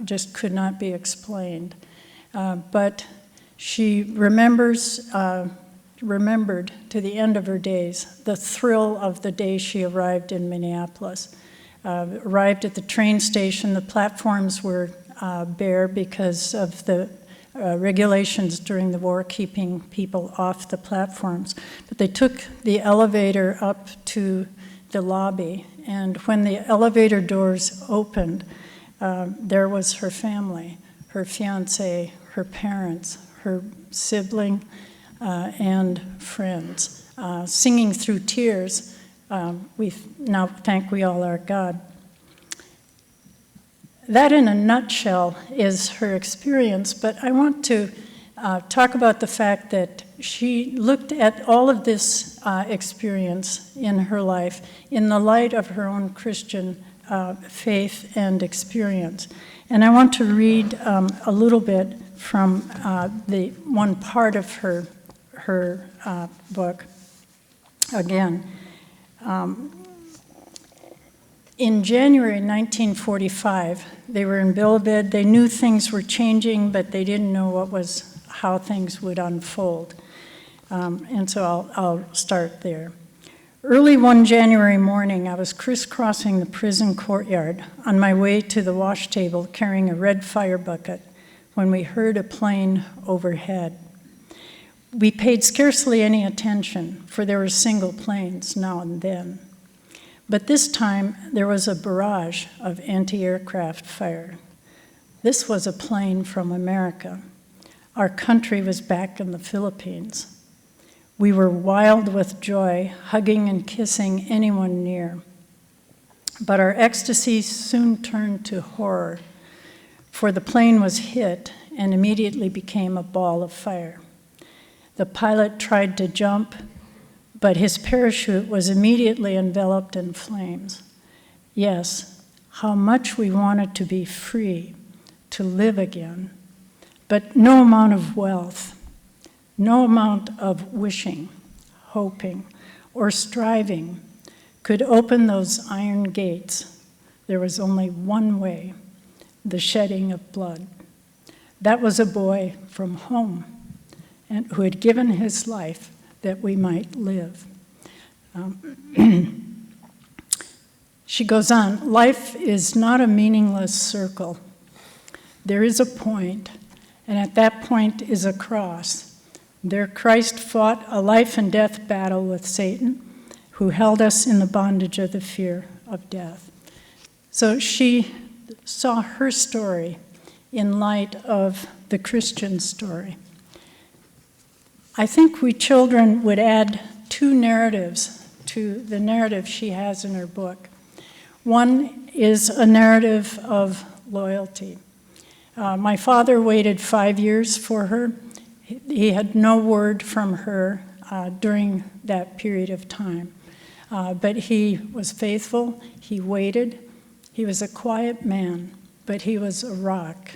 just could not be explained. But she remembered to the end of her days the thrill of the day she arrived in Minneapolis. Arrived at the train station, the platforms were bare because of the regulations during the war keeping people off the platforms. But they took the elevator up to the lobby, and when the elevator doors opened, there was her family, her fiancé, her parents, her sibling, and friends, singing through tears, "We now thank we all our God." That in a nutshell is her experience, but I want to talk about the fact that she looked at all of this experience in her life in the light of her own Christian faith and experience. And I want to read a little bit from the one part of her book. Again, in January 1945, they were in Bilibid. They knew things were changing, but they didn't know how things would unfold. And so I'll start there. Early one January morning, I was crisscrossing the prison courtyard on my way to the wash table carrying a red fire bucket when we heard a plane overhead. We paid scarcely any attention, for there were single planes now and then. But this time, there was a barrage of anti-aircraft fire. This was a plane from America. Our country was back in the Philippines. We were wild with joy, hugging and kissing anyone near. But our ecstasy soon turned to horror, for the plane was hit and immediately became a ball of fire. The pilot tried to jump, but his parachute was immediately enveloped in flames. Yes, how much we wanted to be free, to live again, but no amount of wealth, no amount of wishing, hoping, or striving could open those iron gates. There was only one way, the shedding of blood. That was a boy from home, and who had given his life that we might live. She goes on, life is not a meaningless circle. There is a point, and at that point is a cross. There Christ fought a life and death battle with Satan, who held us in the bondage of the fear of death. So she saw her story in light of the Christian story. I think we children would add two narratives to the narrative she has in her book. One is a narrative of loyalty. My father waited 5 years for her. He had no word from her during that period of time. But he was faithful, he waited. He was a quiet man, but he was a rock.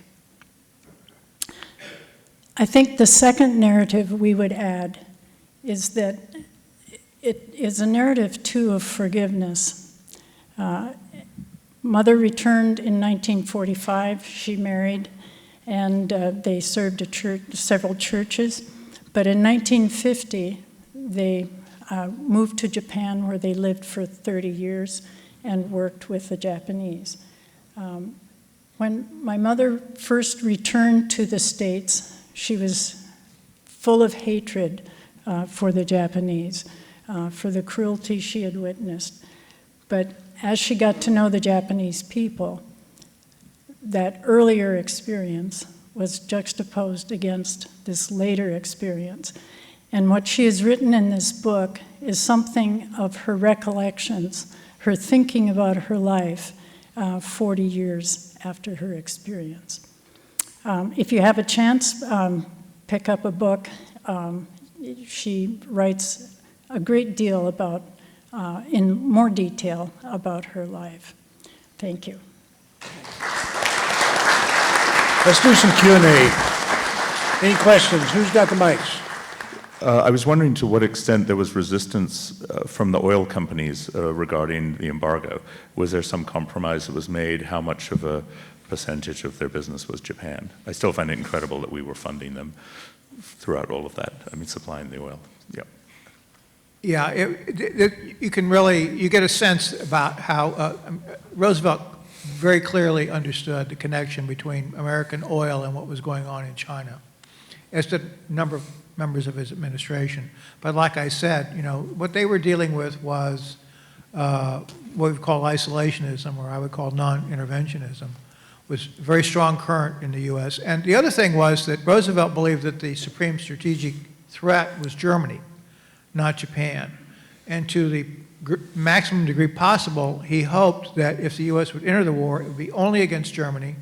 I think the second narrative we would add is that it is a narrative, too, of forgiveness. Mother returned in 1945. She married, and they served several churches. But in 1950, they moved to Japan, where they lived for 30 years and worked with the Japanese. When my mother first returned to the States, she was full of hatred for the Japanese, for the cruelty she had witnessed. But as she got to know the Japanese people, that earlier experience was juxtaposed against this later experience. And what she has written in this book is something of her recollections, her thinking about her life 40 years after her experience. If you have a chance, pick up a book. She writes a great deal about, in more detail, about her life. Thank you. Let's do some Q&A. Any questions? Who's got the mics? I was wondering to what extent there was resistance from the oil companies regarding the embargo. Was there some compromise that was made? How much of a percentage of their business was Japan? I still find it incredible that we were funding them throughout all of that. I mean, supplying the oil. Yeah. Yeah, you can really, you get a sense about how Roosevelt very clearly understood the connection between American oil and what was going on in China, as did a number of members of his administration. But like I said, you know, what they were dealing with was what we call isolationism, or I would call non-interventionism, was a very strong current in the U.S. And the other thing was that Roosevelt believed that the supreme strategic threat was Germany, not Japan. And to the maximum degree possible, he hoped that if the U.S. would enter the war, it would be only against Germany,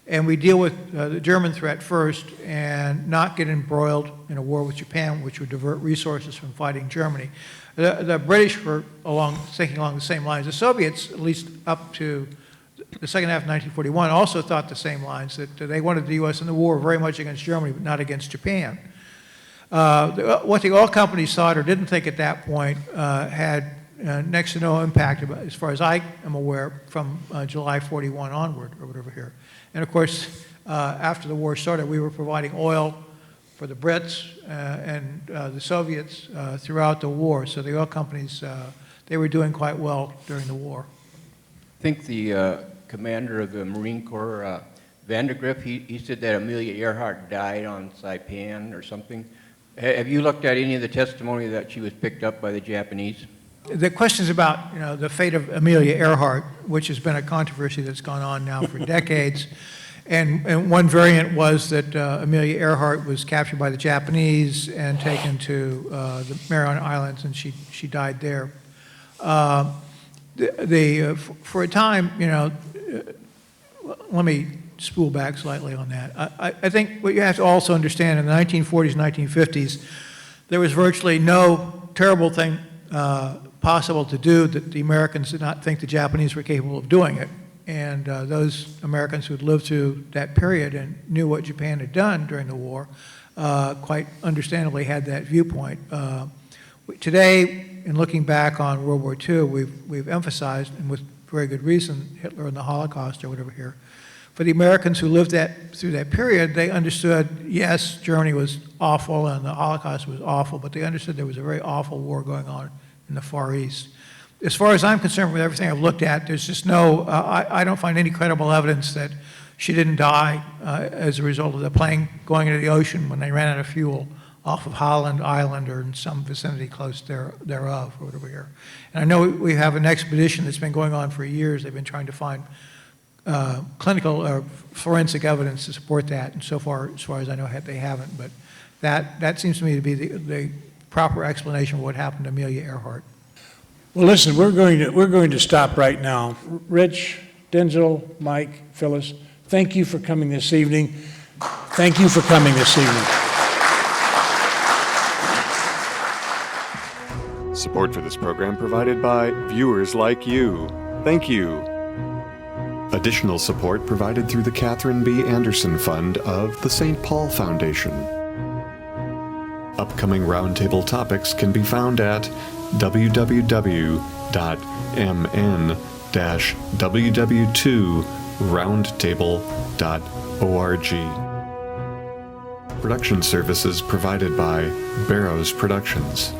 and we deal with the German threat first and not get embroiled in a war with Japan, which would divert resources from fighting Germany. The British were thinking along the same lines. The Soviets, at least up to the second half of 1941, also thought the same lines, that they wanted the U.S. in the war very much against Germany, but not against Japan. What the oil companies thought or didn't think at that point had next to no impact, as far as I am aware, from July 41 onward, or whatever here. And of course, after the war started, we were providing oil for the Brits and the Soviets throughout the war. So the oil companies, they were doing quite well during the war. I think the commander of the Marine Corps, Vandergrift, he said that Amelia Earhart died on Saipan or something. Have you looked at any of the testimony that she was picked up by the Japanese? The questions about, you know, the fate of Amelia Earhart, which has been a controversy that's gone on now for decades, and one variant was that Amelia Earhart was captured by the Japanese and taken to the Mariana Islands, and she died there. For a time, you know, let me spool back slightly on that. I think what you have to also understand, in the 1940s, 1950s, there was virtually no terrible thing possible to do that the Americans did not think the Japanese were capable of doing it. And those Americans who had lived through that period and knew what Japan had done during the war quite understandably had that viewpoint. Today, in looking back on World War II, we've emphasized, and with very good reason, Hitler and the Holocaust or whatever here. For the Americans who lived through that period, they understood, yes, Germany was awful and the Holocaust was awful, but they understood there was a very awful war going on in the Far East. as far as I'm concerned with everything I've looked at, there's just no, I don't find any credible evidence that she didn't die as a result of the plane going into the ocean when they ran out of fuel off of Holland Island or in some vicinity close thereof or whatever here. And I know we have an expedition that's been going on for years. They've been trying to find clinical or forensic evidence to support that, and so far as I know, they haven't. But that seems to me to be the proper explanation of what happened to Amelia Earhart. Well, listen, we're going to stop right now. Rich, Denzel, Mike, Phyllis, thank you for coming this evening. Thank you for coming this evening. Support for this program provided by viewers like you. Thank you. Additional support provided through the Catherine B. Anderson Fund of the St. Paul Foundation. Upcoming roundtable topics can be found at www.mn-ww2roundtable.org. Production services provided by Barrows Productions.